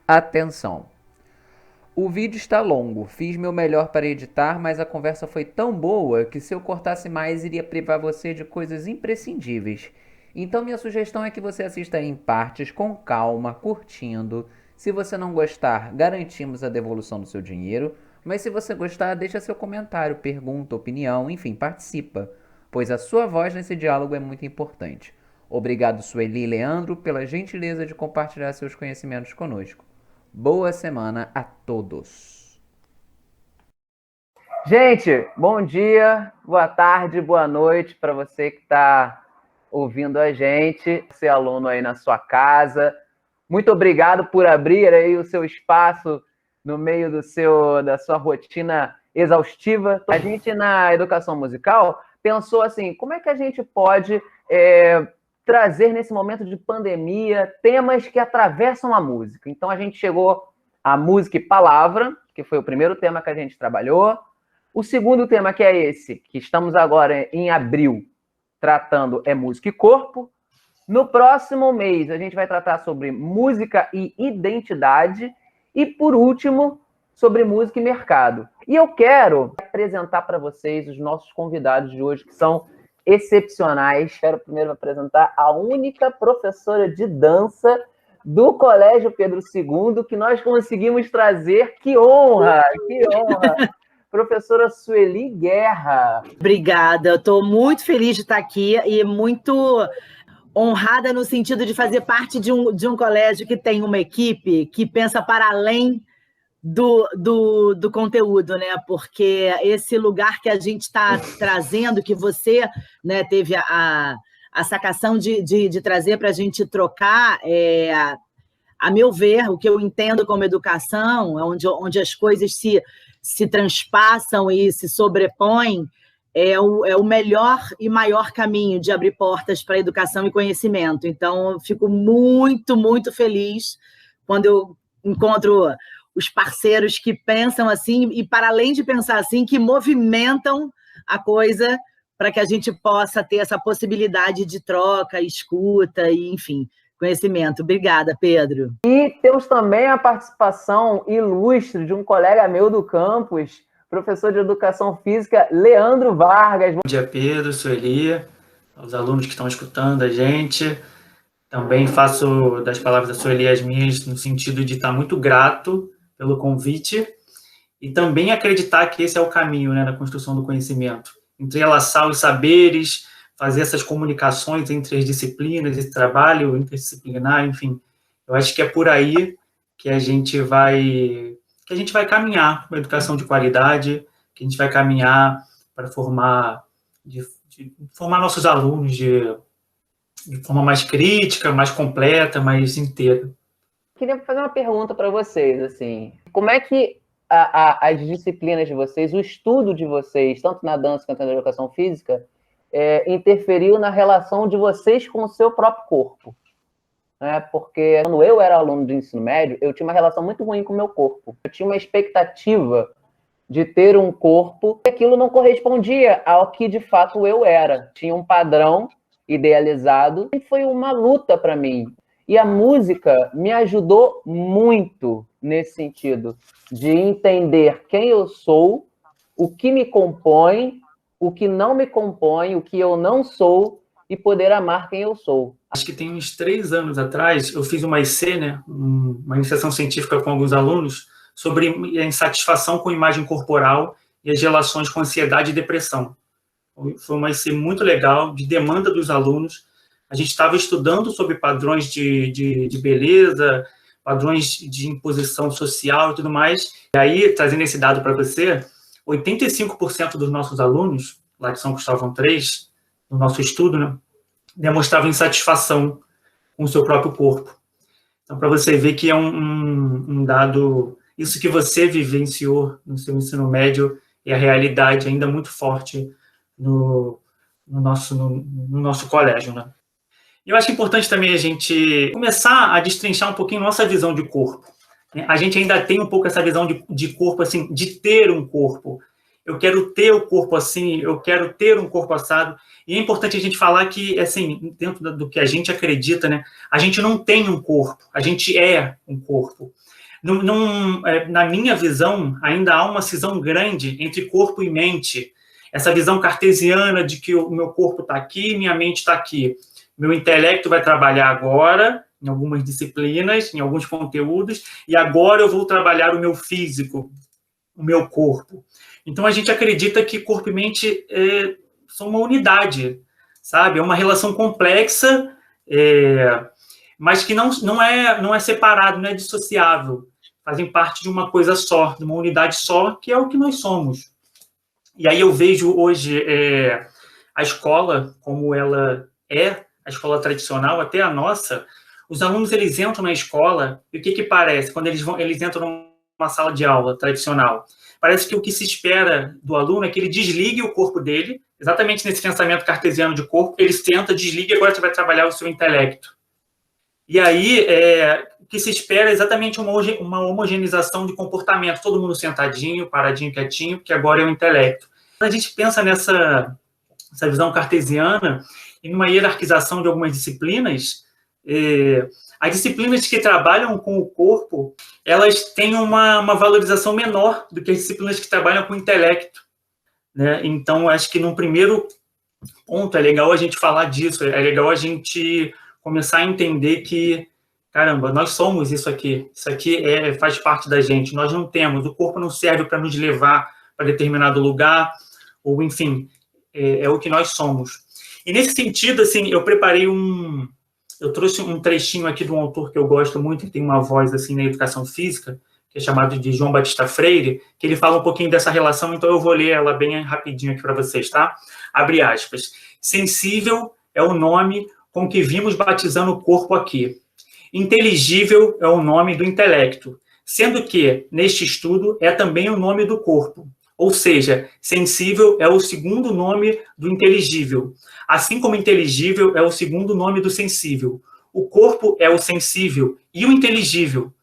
Atenção! O vídeo está longo, fiz meu melhor para editar, mas a conversa foi tão boa que se eu cortasse mais iria privar você de coisas imprescindíveis. Então minha sugestão é que você assista em partes com calma, curtindo. Se você não gostar, garantimos a devolução do seu dinheiro, mas se você gostar, deixa seu comentário, pergunta, opinião, enfim, participa, pois a sua voz nesse diálogo é muito importante. Obrigado, Sueli e Leandro, pela gentileza de compartilhar seus conhecimentos conosco. Boa semana a todos. Gente, bom dia, boa tarde, boa noite para você que está ouvindo a gente, ser aluno aí na sua casa. Muito obrigado por abrir aí o seu espaço no meio da sua rotina exaustiva. A gente, na educação musical, pensou assim, como é que a gente pode trazer nesse momento de pandemia temas que atravessam a música? Então a gente chegou à música e palavra, que foi o primeiro tema que a gente trabalhou. O segundo tema, que é esse, que estamos agora em abril tratando, é música e corpo. No próximo mês, a gente vai tratar sobre música e identidade. E, por último, sobre música e mercado. E eu quero apresentar para vocês os nossos convidados de hoje, que são excepcionais. Quero primeiro apresentar a única professora de dança do Colégio Pedro II que nós conseguimos trazer. Que honra, que honra! Professora Sueli Guerra. Obrigada, eu estou muito feliz de estar aqui e muito honrada no sentido de fazer parte de um colégio que tem uma equipe que pensa para além do conteúdo, né? Porque esse lugar que a gente está trazendo, que você, né, teve a sacação de trazer para a gente trocar, a meu ver, o que eu entendo como educação, onde as coisas se transpassam e se sobrepõem, é o melhor e maior caminho de abrir portas para educação e conhecimento. Então, eu fico muito, muito feliz quando eu encontro os parceiros que pensam assim e, para além de pensar assim, que movimentam a coisa para que a gente possa ter essa possibilidade de troca, escuta e, enfim, conhecimento. Obrigada, Pedro. E temos também a participação ilustre de um colega meu do campus, professor de Educação Física, Leandro Vargas. Bom dia, Pedro, Sueli, aos alunos que estão escutando a gente. Também faço das palavras da Sueli as minhas, no sentido de estar muito grato pelo convite e também acreditar que esse é o caminho, né, da construção do conhecimento. Entrelaçar os saberes, fazer essas comunicações entre as disciplinas, esse trabalho interdisciplinar, enfim. Eu acho que é por aí que a gente vai caminhar uma educação de qualidade, que a gente vai caminhar para formar nossos alunos de forma mais crítica, mais completa, mais inteira. Queria fazer uma pergunta para vocês, assim, como é que as disciplinas de vocês, o estudo de vocês, tanto na dança quanto na educação física, interferiu na relação de vocês com o seu próprio corpo? Né? Porque quando eu era aluno do ensino médio, eu tinha uma relação muito ruim com o meu corpo. Eu tinha uma expectativa de ter um corpo e aquilo não correspondia ao que de fato eu era. Tinha um padrão idealizado e foi uma luta para mim. E a música me ajudou muito nesse sentido, de entender quem eu sou, o que me compõe, o que não me compõe, o que eu não sou, e poder amar quem eu sou. Acho que tem uns 3 anos atrás, eu fiz uma IC, né, uma iniciação científica com alguns alunos, sobre a insatisfação com a imagem corporal e as relações com ansiedade e depressão. Foi uma IC muito legal, de demanda dos alunos. A gente estava estudando sobre padrões de beleza, padrões de imposição social e tudo mais. E aí, trazendo esse dado para você, 85% dos nossos alunos, lá de São Cristóvão 3, no nosso estudo, né, demonstravam insatisfação com o seu próprio corpo. Então, para você ver que é um dado, isso que você vivenciou no seu ensino médio é a realidade ainda muito forte no nosso colégio, né? E eu acho importante também a gente começar a destrinchar um pouquinho nossa visão de corpo. A gente ainda tem um pouco essa visão de corpo, assim, de ter um corpo. eu quero ter o corpo assim, eu quero ter um corpo assado. E é importante a gente falar que, assim, dentro do que a gente acredita, né, a gente não tem um corpo, a gente é um corpo. Na minha visão, ainda há uma cisão grande entre corpo e mente. Essa visão cartesiana de que o meu corpo está aqui, minha mente está aqui. Meu intelecto vai trabalhar agora, em algumas disciplinas, em alguns conteúdos, e agora eu vou trabalhar o meu físico, o meu corpo. Então, a gente acredita que corpo e mente são uma unidade, sabe? É uma relação complexa, mas que não é separado, não é dissociável. Fazem parte de uma coisa só, de uma unidade só, que é o que nós somos. E aí eu vejo hoje a escola, como ela é, a escola tradicional, até a nossa. Os alunos, eles entram na escola, e o que parece? Quando eles entram numa sala de aula tradicional, parece que o que se espera do aluno é que ele desligue o corpo dele, exatamente nesse pensamento cartesiano de corpo, ele senta, desliga, e agora você vai trabalhar o seu intelecto. E aí, o que se espera é exatamente uma homogeneização de comportamento, todo mundo sentadinho, paradinho, quietinho, que agora é o intelecto. Quando a gente pensa nessa visão cartesiana, e numa hierarquização de algumas disciplinas, as disciplinas que trabalham com o corpo, elas têm uma valorização menor do que as disciplinas que trabalham com o intelecto, né? Então, acho que num primeiro ponto é legal a gente falar disso, é legal a gente começar a entender que, caramba, nós somos isso aqui faz parte da gente, nós não temos, o corpo não serve para nos levar para determinado lugar, ou enfim, é o que nós somos. E nesse sentido, assim, eu trouxe um trechinho aqui de um autor que eu gosto muito, que tem uma voz assim na educação física, que é chamado de João Batista Freire, que ele fala um pouquinho dessa relação, então eu vou ler ela bem rapidinho aqui para vocês, tá? Abre aspas. Sensível é o nome com que vimos batizando o corpo aqui. Inteligível é o nome do intelecto, sendo que, neste estudo, é também o nome do corpo. Ou seja, sensível é o segundo nome do inteligível, assim como inteligível é o segundo nome do sensível. O corpo é o sensível e o inteligível.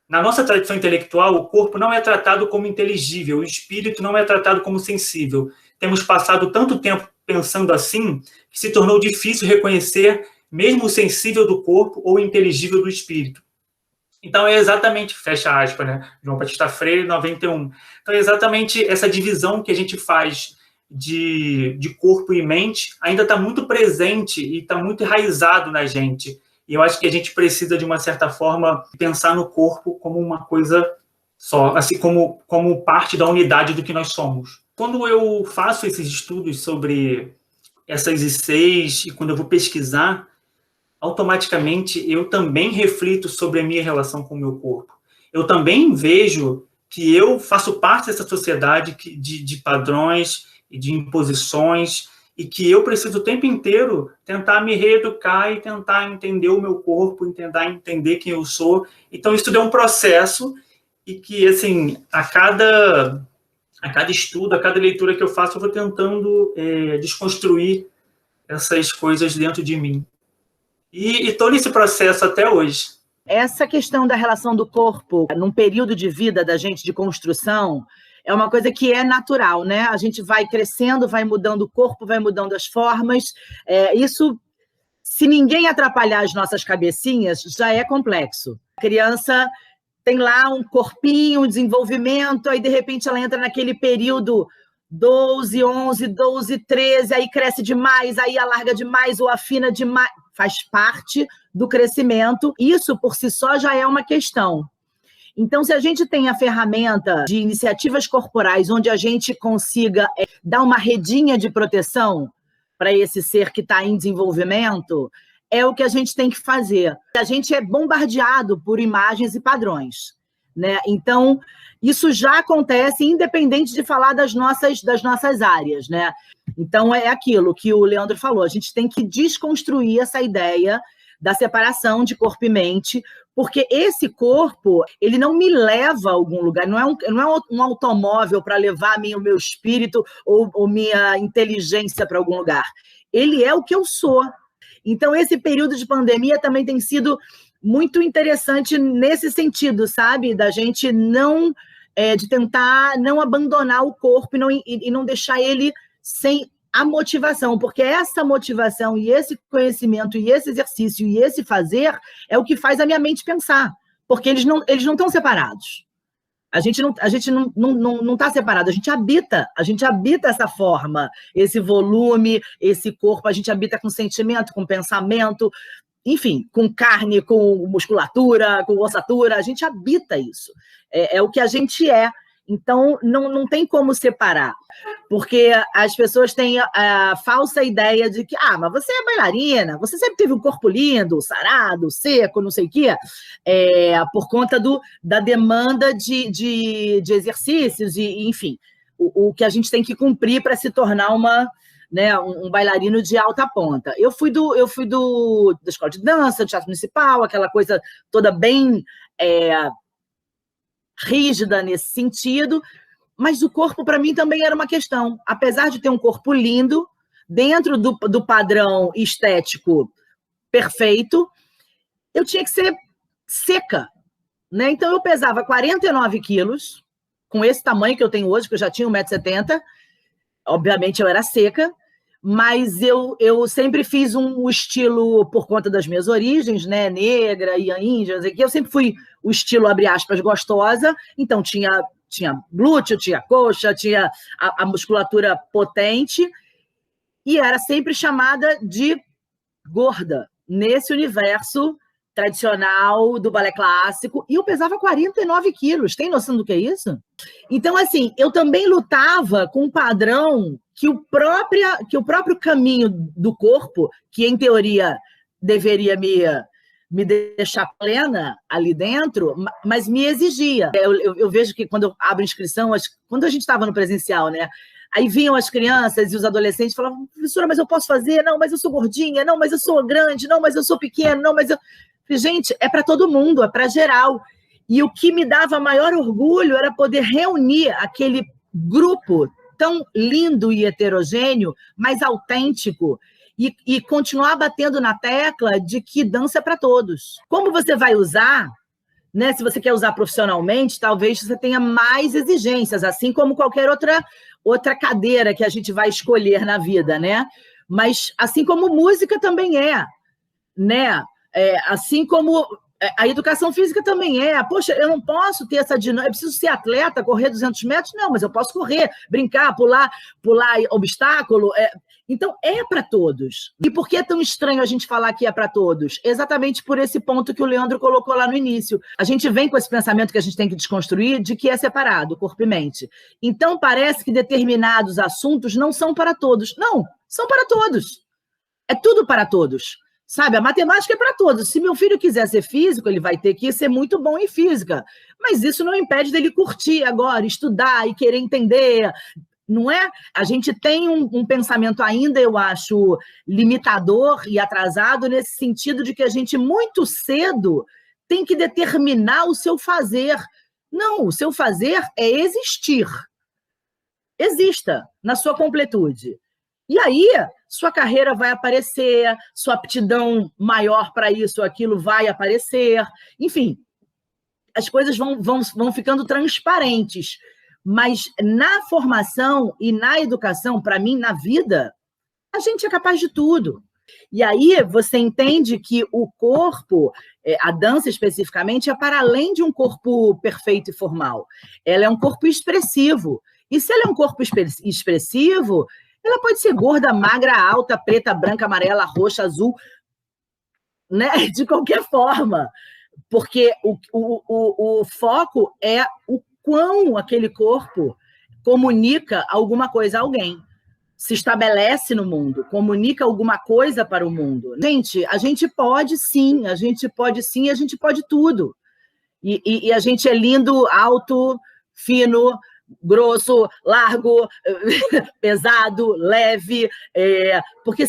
Na nossa tradição intelectual, o corpo não é tratado como inteligível, o espírito não é tratado como sensível. Temos passado tanto tempo pensando assim, que se tornou difícil reconhecer mesmo o sensível do corpo ou o inteligível do espírito. Então, é exatamente, fecha aspas, né? João Batista Freire, 91. Então, é exatamente essa divisão que a gente faz de corpo e mente ainda está muito presente e está muito enraizado na gente. E eu acho que a gente precisa, de uma certa forma, pensar no corpo como uma coisa só, assim como parte da unidade do que nós somos. Quando eu faço esses estudos sobre essas ICs e quando eu vou pesquisar, automaticamente eu também reflito sobre a minha relação com o meu corpo. Eu também vejo que eu faço parte dessa sociedade de padrões e de imposições e que eu preciso o tempo inteiro tentar me reeducar e tentar entender o meu corpo, tentar entender quem eu sou. Então, isso é um processo e que, assim, a cada estudo, a cada leitura que eu faço, eu vou tentando desconstruir essas coisas dentro de mim. E estou nesse processo até hoje. Essa questão da relação do corpo num período de vida da gente de construção é uma coisa que é natural, né? A gente vai crescendo, vai mudando o corpo, vai mudando as formas. Isso, se ninguém atrapalhar as nossas cabecinhas, já é complexo. A criança tem lá um corpinho, um desenvolvimento, aí de repente ela entra naquele período 12, 11, 12, 13, aí cresce demais, aí alarga demais ou afina demais. Faz parte do crescimento. Isso, por si só, já é uma questão. Então, se a gente tem a ferramenta de iniciativas corporais onde a gente consiga dar uma redinha de proteção para esse ser que está em desenvolvimento, é o que a gente tem que fazer. A gente é bombardeado por imagens e padrões, né? Então, isso já acontece independente de falar das nossas áreas, né? Então, é aquilo que o Leandro falou, a gente tem que desconstruir essa ideia da separação de corpo e mente, porque esse corpo, ele não me leva a algum lugar, não é um automóvel para levar o meu espírito ou minha inteligência para algum lugar. Ele é o que eu sou. Então, esse período de pandemia também tem sido muito interessante nesse sentido, sabe? Da gente não de tentar não abandonar o corpo e não deixar ele sem a motivação, porque essa motivação e esse conhecimento e esse exercício e esse fazer é o que faz a minha mente pensar, porque eles não estão separados. A gente não está separado, a gente habita essa forma, esse volume, esse corpo, a gente habita com sentimento, com pensamento, enfim, com carne, com musculatura, com ossatura, a gente habita isso. É o que a gente é. Então, não tem como separar, porque as pessoas têm a falsa ideia de que, mas você é bailarina, você sempre teve um corpo lindo, sarado, seco, não sei o quê, por conta da demanda de exercícios, e enfim, o que a gente tem que cumprir para se tornar um bailarino de alta ponta. Eu fui da escola de dança, do teatro municipal, aquela coisa toda bem rígida nesse sentido, mas o corpo para mim também era uma questão. Apesar de ter um corpo lindo, dentro do padrão estético perfeito, eu tinha que ser seca, né? Então eu pesava 49 quilos, com esse tamanho que eu tenho hoje, que eu já tinha 1,70 m, obviamente eu era seca, mas eu sempre fiz um estilo, por conta das minhas origens, né, negra e índia, eu sempre fui o estilo, abre aspas, gostosa, então tinha glúteo, tinha coxa, tinha a musculatura potente, e era sempre chamada de gorda, nesse universo tradicional do balé clássico, e eu pesava 49 quilos, tem noção do que é isso? Então, assim, eu também lutava com um padrão que o próprio caminho do corpo, que em teoria deveria me deixar plena ali dentro, mas me exigia. Eu vejo que quando eu abro inscrição, quando a gente estava no presencial, né? Aí vinham as crianças e os adolescentes e falavam, professora, mas eu posso fazer? Não, mas eu sou gordinha. Não, mas eu sou grande. Não, mas eu sou pequena. Não, mas eu... Gente, é para todo mundo, é para geral. E o que me dava maior orgulho era poder reunir aquele grupo tão lindo e heterogêneo, mas autêntico, e continuar batendo na tecla de que dança é para todos. Como você vai usar, né? Se você quer usar profissionalmente, talvez você tenha mais exigências, assim como qualquer outra cadeira que a gente vai escolher na vida, né? Mas assim como música também né? Assim como a educação física também poxa, eu não posso ter essa dinâmica, eu preciso ser atleta, correr 200 metros? Não, mas eu posso correr, brincar, pular obstáculo. Então, é para todos. E por que é tão estranho a gente falar que é para todos? Exatamente por esse ponto que o Leandro colocou lá no início. A gente vem com esse pensamento que a gente tem que desconstruir de que é separado, corpo e mente. Então, parece que determinados assuntos não são para todos. Não, são para todos. É tudo para todos. Sabe, a matemática é para todos. Se meu filho quiser ser físico, ele vai ter que ser muito bom em física. Mas isso não impede dele curtir agora, estudar e querer entender, não é? A gente tem um pensamento ainda, eu acho, limitador e atrasado nesse sentido de que a gente muito cedo tem que determinar o seu fazer. Não, o seu fazer é existir. Exista na sua completude. E aí, sua carreira vai aparecer, sua aptidão maior para isso, aquilo vai aparecer. Enfim, as coisas vão ficando transparentes. Mas na formação e na educação, para mim, na vida, a gente é capaz de tudo. E aí você entende que o corpo, a dança especificamente, é para além de um corpo perfeito e formal. Ela é um corpo expressivo. E se ela é um corpo expressivo, ela pode ser gorda, magra, alta, preta, branca, amarela, roxa, azul, né? De qualquer forma. Porque o foco é o quão aquele corpo comunica alguma coisa a alguém. Se estabelece no mundo, comunica alguma coisa para o mundo. Gente, a gente pode sim, a gente pode tudo. E a gente é lindo, alto, fino, grosso, largo, pesado, leve, porque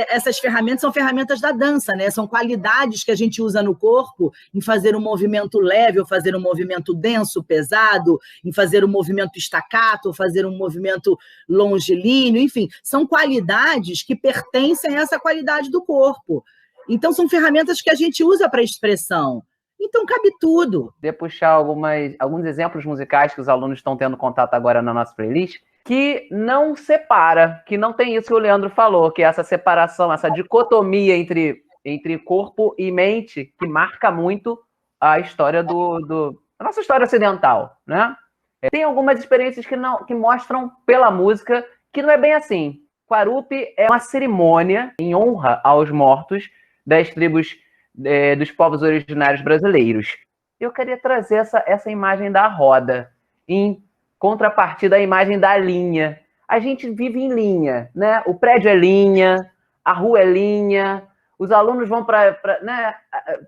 essas ferramentas são ferramentas da dança, né? São qualidades que a gente usa no corpo em fazer um movimento leve, ou fazer um movimento denso, pesado, em fazer um movimento staccato, ou fazer um movimento longilíneo, enfim, são qualidades que pertencem a essa qualidade do corpo. Então, são ferramentas que a gente usa para expressão. Então cabe tudo. Queria puxar alguns exemplos musicais que os alunos estão tendo contato agora na nossa playlist, que não separa, que não tem isso que o Leandro falou, que é essa separação, essa dicotomia entre corpo e mente, que marca muito a história a nossa história ocidental, né? Tem algumas experiências que mostram pela música que não é bem assim. Quarupi é uma cerimônia em honra aos mortos das tribos dos povos originários brasileiros. Eu queria trazer essa imagem da roda, em contrapartida à imagem da linha. A gente vive em linha, né? O prédio é linha, a rua é linha, os alunos vão para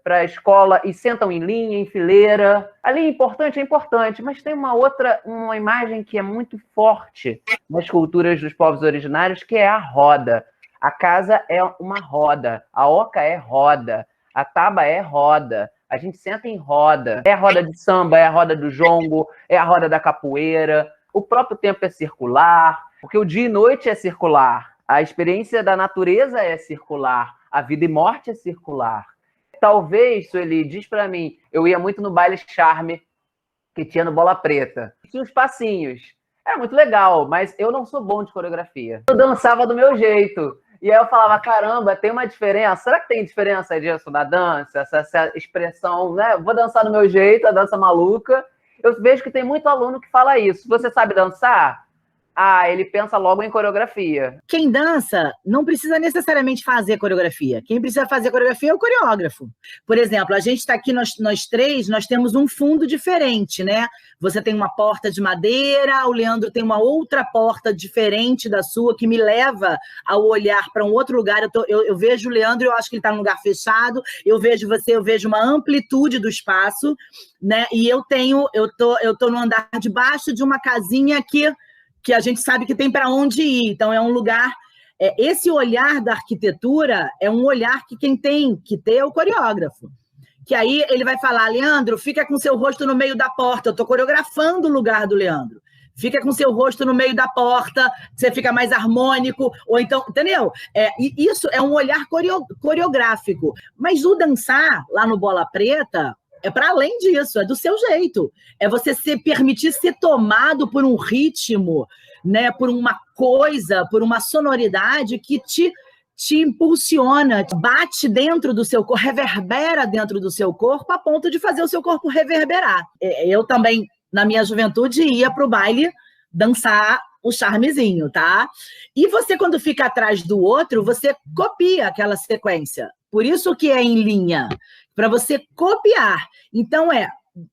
a escola e sentam em linha, em fileira. A linha é importante, mas tem uma imagem que é muito forte nas culturas dos povos originários, que é a roda. A casa é uma roda, a oca é roda, a taba é roda, a gente senta em roda. É a roda de samba, é a roda do jongo, é a roda da capoeira. O próprio tempo é circular, porque o dia e noite é circular. A experiência da natureza é circular. A vida e morte é circular. Talvez, Sueli, diz para mim, eu ia muito no baile charme que tinha no Bola Preta. Tinha os passinhos. Era muito legal, mas eu não sou bom de coreografia. Eu dançava do meu jeito. E aí eu falava, caramba, tem uma diferença? Será que tem diferença disso na dança? Essa expressão, né? Vou dançar do meu jeito, a dança maluca. Eu vejo que tem muito aluno que fala isso. Você sabe dançar? Ah, ele pensa logo em coreografia. Quem dança não precisa necessariamente fazer coreografia. Quem precisa fazer coreografia é o coreógrafo. Por exemplo, a gente está aqui, nós três, nós temos um fundo diferente, né? Você tem uma porta de madeira, o Leandro tem uma outra porta diferente da sua, que me leva ao olhar para um outro lugar. Eu vejo o Leandro, eu acho que ele está num lugar fechado, eu vejo você, eu vejo uma amplitude do espaço, né? E eu tô no andar de baixo de uma casinha que a gente sabe que tem para onde ir. Então, é um lugar... esse olhar da arquitetura é um olhar que quem tem que ter é o coreógrafo. Que aí ele vai falar, Leandro, fica com seu rosto no meio da porta. Eu estou coreografando o lugar do Leandro. Fica com seu rosto no meio da porta, você fica mais harmônico. Ou então, entendeu? E isso é um olhar coreográfico. Mas o dançar, lá no Bola Preta... é para além disso, é do seu jeito. É você se permitir ser tomado por um ritmo, né, por uma coisa, por uma sonoridade que te impulsiona, bate dentro do seu corpo, reverbera dentro do seu corpo, a ponto de fazer o seu corpo reverberar. Eu também, na minha juventude, ia para o baile dançar o charmezinho, tá? E você, quando fica atrás do outro, você copia aquela sequência. Por isso que é em linha, para você copiar. Então,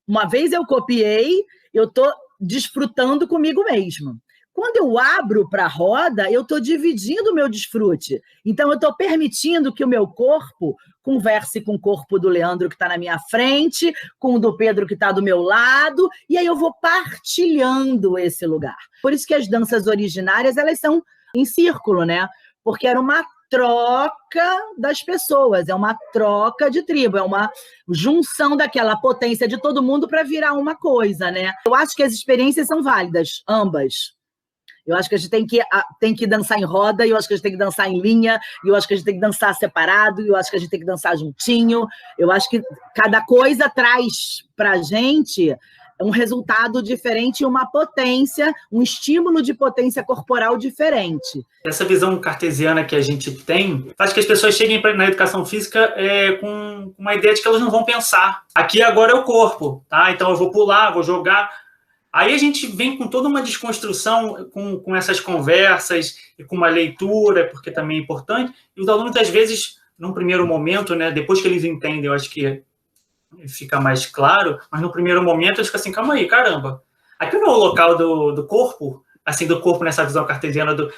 uma vez eu copiei, eu estou desfrutando comigo mesmo. Quando eu abro para a roda, eu estou dividindo o meu desfrute. Então, eu estou permitindo que o meu corpo converse com o corpo do Leandro, que está na minha frente, com o do Pedro, que está do meu lado, e aí eu vou partilhando esse lugar. Por isso que as danças originárias, elas são em círculo, né? Porque era uma troca das pessoas, é uma troca de tribo, é uma junção daquela potência de todo mundo para virar uma coisa, né? Eu acho que as experiências são válidas, ambas. Eu acho que a gente tem que dançar em roda, eu acho que a gente tem que dançar em linha, eu acho que a gente tem que dançar separado, eu acho que a gente tem que dançar juntinho. Eu acho que cada coisa traz para a gente um resultado diferente, uma potência, um estímulo de potência corporal diferente. Essa visão cartesiana que a gente tem faz que as pessoas cheguem na educação física com uma ideia de que elas não vão pensar. Aqui agora é o corpo, tá? Então eu vou pular, vou jogar. Aí a gente vem com toda uma desconstrução com essas conversas e com uma leitura, porque também é importante. E os alunos, às vezes, num primeiro momento, né, depois que eles entendem, eu acho que fica mais claro, mas no primeiro momento eles ficam assim, calma aí, caramba. Aqui não é o local do corpo, assim, do corpo nessa visão cartesiana do...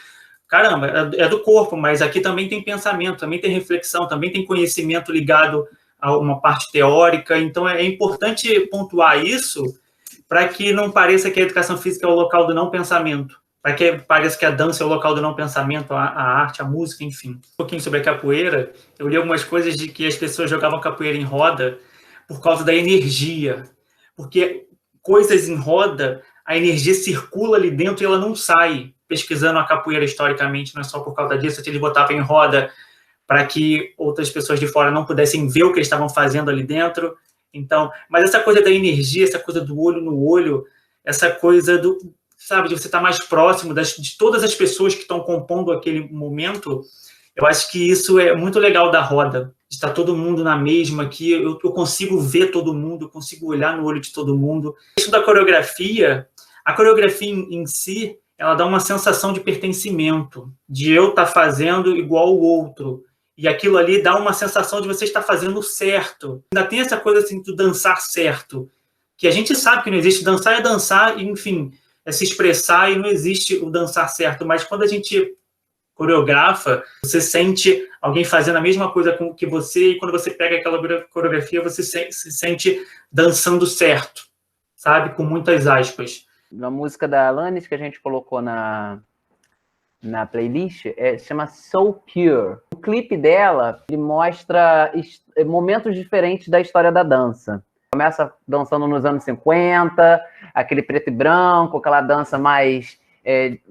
Caramba, é do corpo, mas aqui também tem pensamento, também tem reflexão, também tem conhecimento ligado a uma parte teórica. Então, é importante pontuar isso para que não pareça que a educação física é o local do não pensamento, para que pareça que a dança é o local do não pensamento, a arte, a música, enfim. Um pouquinho sobre a capoeira, eu li algumas coisas de que as pessoas jogavam capoeira em roda por causa da energia, porque coisas em roda, a energia circula ali dentro e ela não sai. Pesquisando a capoeira historicamente, não é só por causa disso, eles botavam em roda para que outras pessoas de fora não pudessem ver o que eles estavam fazendo ali dentro. Então, mas essa coisa da energia, essa coisa do olho no olho, essa coisa do, sabe, de você estar mais próximo de todas as pessoas que estão compondo aquele momento, eu acho que isso é muito legal da roda, de estar todo mundo na mesma, que eu consigo ver todo mundo, eu consigo olhar no olho de todo mundo. Isso da coreografia, a coreografia em si, ela dá uma sensação de pertencimento, de eu estar fazendo igual o outro. E aquilo ali dá uma sensação de você estar fazendo certo. Ainda tem essa coisa assim do dançar certo, que a gente sabe que não existe. Dançar é dançar, enfim, é se expressar e não existe o dançar certo. Mas quando a gente coreografa, você sente alguém fazendo a mesma coisa que você, e quando você pega aquela coreografia, você se sente dançando certo, sabe? Com muitas aspas. Na música da Alanis que a gente colocou na playlist, se chama So Pure. O clipe dela, ele mostra momentos diferentes da história da dança. Começa dançando nos anos 50, aquele preto e branco, aquela dança mais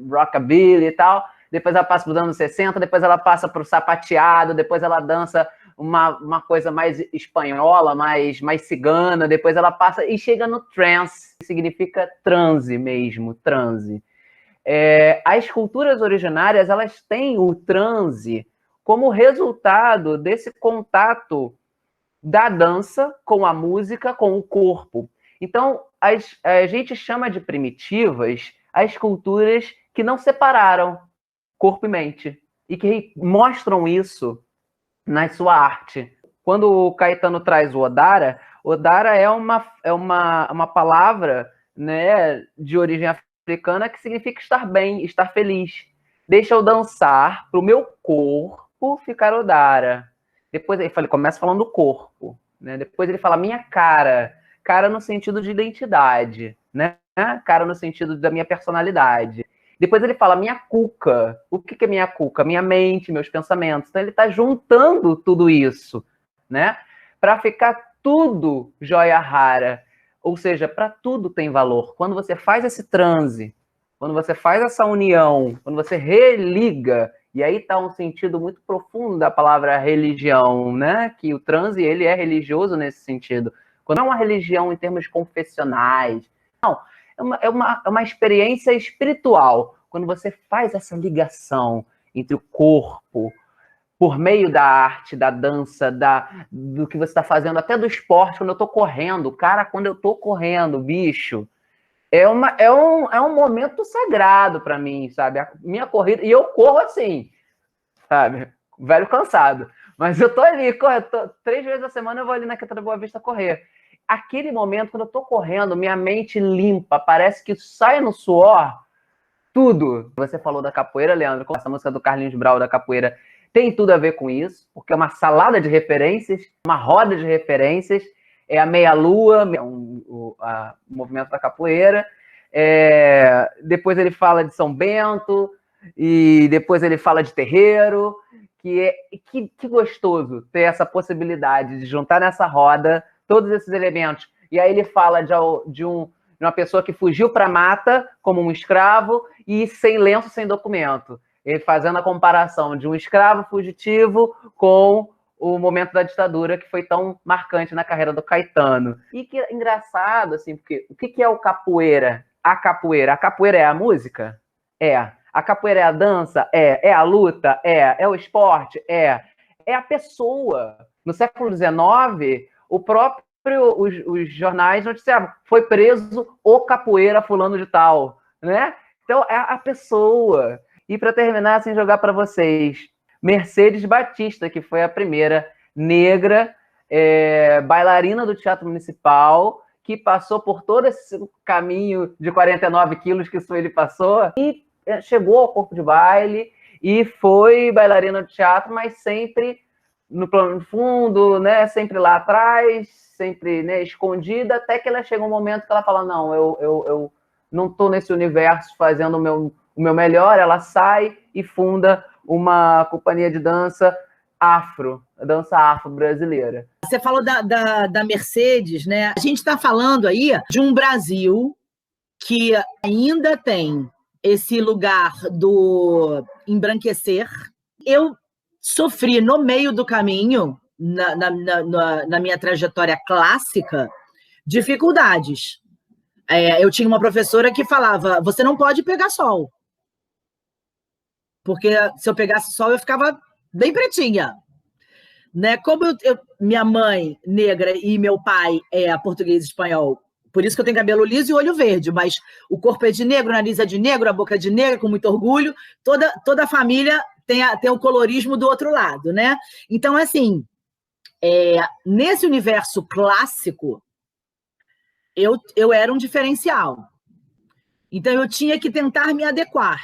rockabilly e tal. Depois ela passa para os anos 60, depois ela passa para o sapateado, depois ela dança uma coisa mais espanhola, mais cigana, depois ela passa e chega no trance, que significa transe mesmo, transe. As culturas originárias, elas têm o transe como resultado desse contato da dança com a música, com o corpo. Então, a gente chama de primitivas as culturas que não separaram corpo e mente, e que mostram isso na sua arte. Quando o Caetano traz o Odara é uma palavra, né, de origem africana que significa estar bem, estar feliz. Deixa eu dançar para o meu corpo ficar Odara. Depois ele começa falando do corpo, né? Depois ele fala minha cara no sentido de identidade, né? Cara no sentido da minha personalidade. Depois ele fala minha cuca. O que é minha cuca? Minha mente, meus pensamentos. Então ele está juntando tudo isso, né? Para ficar tudo joia rara. Ou seja, para tudo tem valor. Quando você faz esse transe, quando você faz essa união, quando você religa, e aí está um sentido muito profundo da palavra religião, né? Que o transe, ele é religioso nesse sentido. Quando não é uma religião em termos confessionais, não, é uma experiência espiritual. Quando você faz essa ligação entre o corpo, por meio da arte, da dança, do que você está fazendo, até do esporte, quando eu estou correndo. Cara, quando eu estou correndo, bicho, é um momento sagrado para mim, sabe? A minha corrida, e eu corro assim, sabe? Velho cansado. Mas eu tô ali, 3 vezes a semana eu vou ali na Quinta da Boa Vista correr. Aquele momento, quando eu tô correndo, minha mente limpa, parece que sai no suor tudo. Você falou da capoeira, Leandro, essa música do Carlinhos Brau da capoeira tem tudo a ver com isso, porque é uma salada de referências, uma roda de referências, é a meia-lua, o movimento da capoeira, depois ele fala de São Bento, e depois ele fala de terreiro, que gostoso ter essa possibilidade de juntar nessa roda todos esses elementos. E aí ele fala de uma pessoa que fugiu para a mata como um escravo e sem lenço, sem documento. Ele fazendo a comparação de um escravo fugitivo com o momento da ditadura que foi tão marcante na carreira do Caetano. E que é engraçado, assim, porque o que é o capoeira? A capoeira é a música? É. A capoeira é a dança? É a luta? É o esporte? É a pessoa. No século XIX, os jornais noticiavam, foi preso o capoeira fulano de tal, né? Então, é a pessoa. E para terminar, assim, jogar para vocês, Mercedes Batista, que foi a primeira negra bailarina do Teatro Municipal, que passou por todo esse caminho de 49 quilos que ele passou e chegou ao corpo de baile e foi bailarina do teatro, mas sempre no plano de fundo, né? Sempre lá atrás, sempre, né, escondida, até que ela chega um momento que ela fala, não, eu não estou nesse universo fazendo o meu melhor. Ela sai e funda uma companhia de dança dança afro-brasileira. Você falou da Mercedes, né? A gente está falando aí de um Brasil que ainda tem esse lugar do embranquecer. Eu sofri no meio do caminho, na minha trajetória clássica, dificuldades. Eu tinha uma professora que falava, você não pode pegar sol. Porque se eu pegasse sol, eu ficava bem pretinha. Né? Como minha mãe negra e meu pai é português e espanhol, por isso que eu tenho cabelo liso e olho verde, mas o corpo é de negro, o nariz é de negro, a boca é de negro, com muito orgulho. Toda a família tem o colorismo do outro lado, né? Então, assim, nesse universo clássico, eu era um diferencial. Então, eu tinha que tentar me adequar.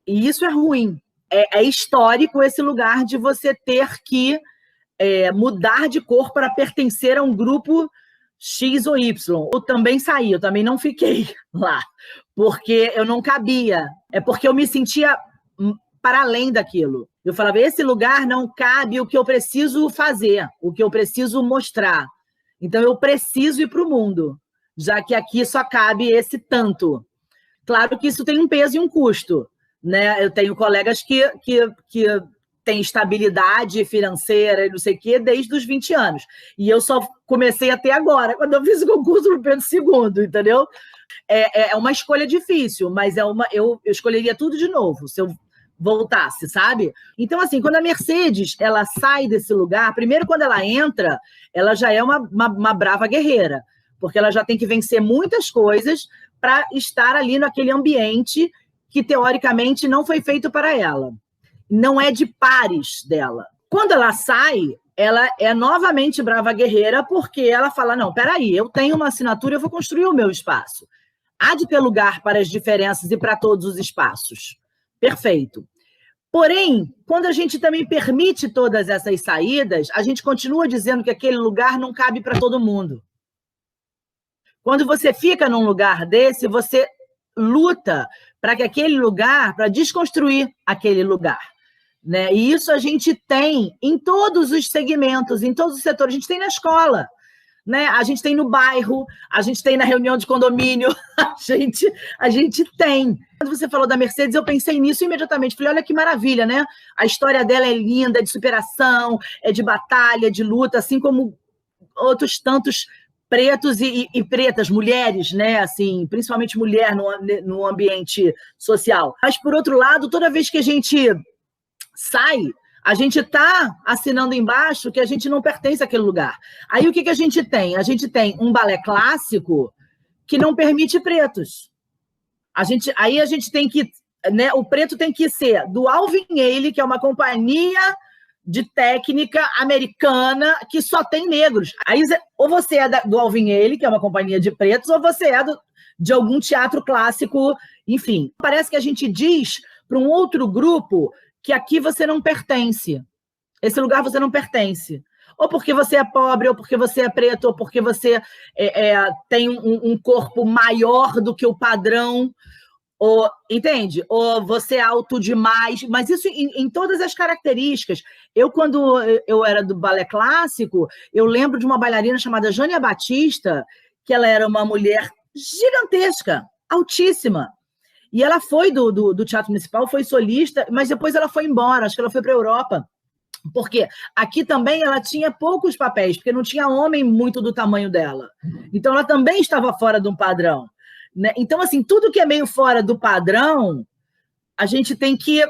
E isso é ruim. É histórico esse lugar de você ter que mudar de cor para pertencer a um grupo X ou Y. Eu também saí, eu também não fiquei lá, porque eu não cabia. É porque eu me sentia para além daquilo. Eu falava, esse lugar não cabe o que eu preciso fazer, o que eu preciso mostrar. Então, eu preciso ir para o mundo, já que aqui só cabe esse tanto. Claro que isso tem um peso e um custo. Né? Eu tenho colegas que têm estabilidade financeira e não sei o quê desde os 20 anos. E eu só comecei até agora, quando eu fiz o concurso no Pedro II, entendeu? É uma escolha difícil, mas eu escolheria tudo de novo, se eu voltasse, sabe? Então, assim, quando a Mercedes ela sai desse lugar, primeiro, quando ela entra, ela já é uma brava guerreira, porque ela já tem que vencer muitas coisas para estar ali naquele ambiente que, teoricamente, não foi feito para ela. Não é de pares dela. Quando ela sai, ela é novamente brava guerreira, porque ela fala, não, peraí, eu tenho uma assinatura, eu vou construir o meu espaço. Há de ter lugar para as diferenças e para todos os espaços. Perfeito. Porém, quando a gente também permite todas essas saídas, a gente continua dizendo que aquele lugar não cabe para todo mundo. Quando você fica num lugar desse, você luta para que aquele lugar, para desconstruir aquele lugar. Né? E isso a gente tem em todos os segmentos, em todos os setores. A gente tem na escola, né? A gente tem no bairro, a gente tem na reunião de condomínio, a gente tem. Quando você falou da Mercedes, eu pensei nisso imediatamente. Falei, olha que maravilha, né? A história dela é linda, é de superação, é de batalha, de luta, assim como outros tantos pretos e pretas, mulheres, né? Assim, principalmente mulher no ambiente social. Mas, por outro lado, toda vez que a gente sai, a gente está assinando embaixo que a gente não pertence àquele lugar. Aí o que a gente tem? A gente tem um balé clássico que não permite pretos. Aí a gente tem que... Né, o preto tem que ser do Alvin Ailey, que é uma companhia de técnica americana que só tem negros. Aí, ou você é do Alvin Ailey, que é uma companhia de pretos, ou você é de algum teatro clássico, enfim. Parece que a gente diz para um outro grupo que aqui você não pertence. Esse lugar você não pertence. Ou porque você é pobre, ou porque você é preto, ou porque você tem um corpo maior do que o padrão, ou, entende? Ou você é alto demais, mas isso em todas as características. Quando eu era do balé clássico, eu lembro de uma bailarina chamada Jânia Batista, que ela era uma mulher gigantesca, altíssima. E ela foi do Teatro Municipal, foi solista, mas depois ela foi embora, acho que ela foi para a Europa. Porque aqui também ela tinha poucos papéis, porque não tinha homem muito do tamanho dela. Então, ela também estava fora de um padrão. Né? Então, assim, tudo que é meio fora do padrão, a gente tem que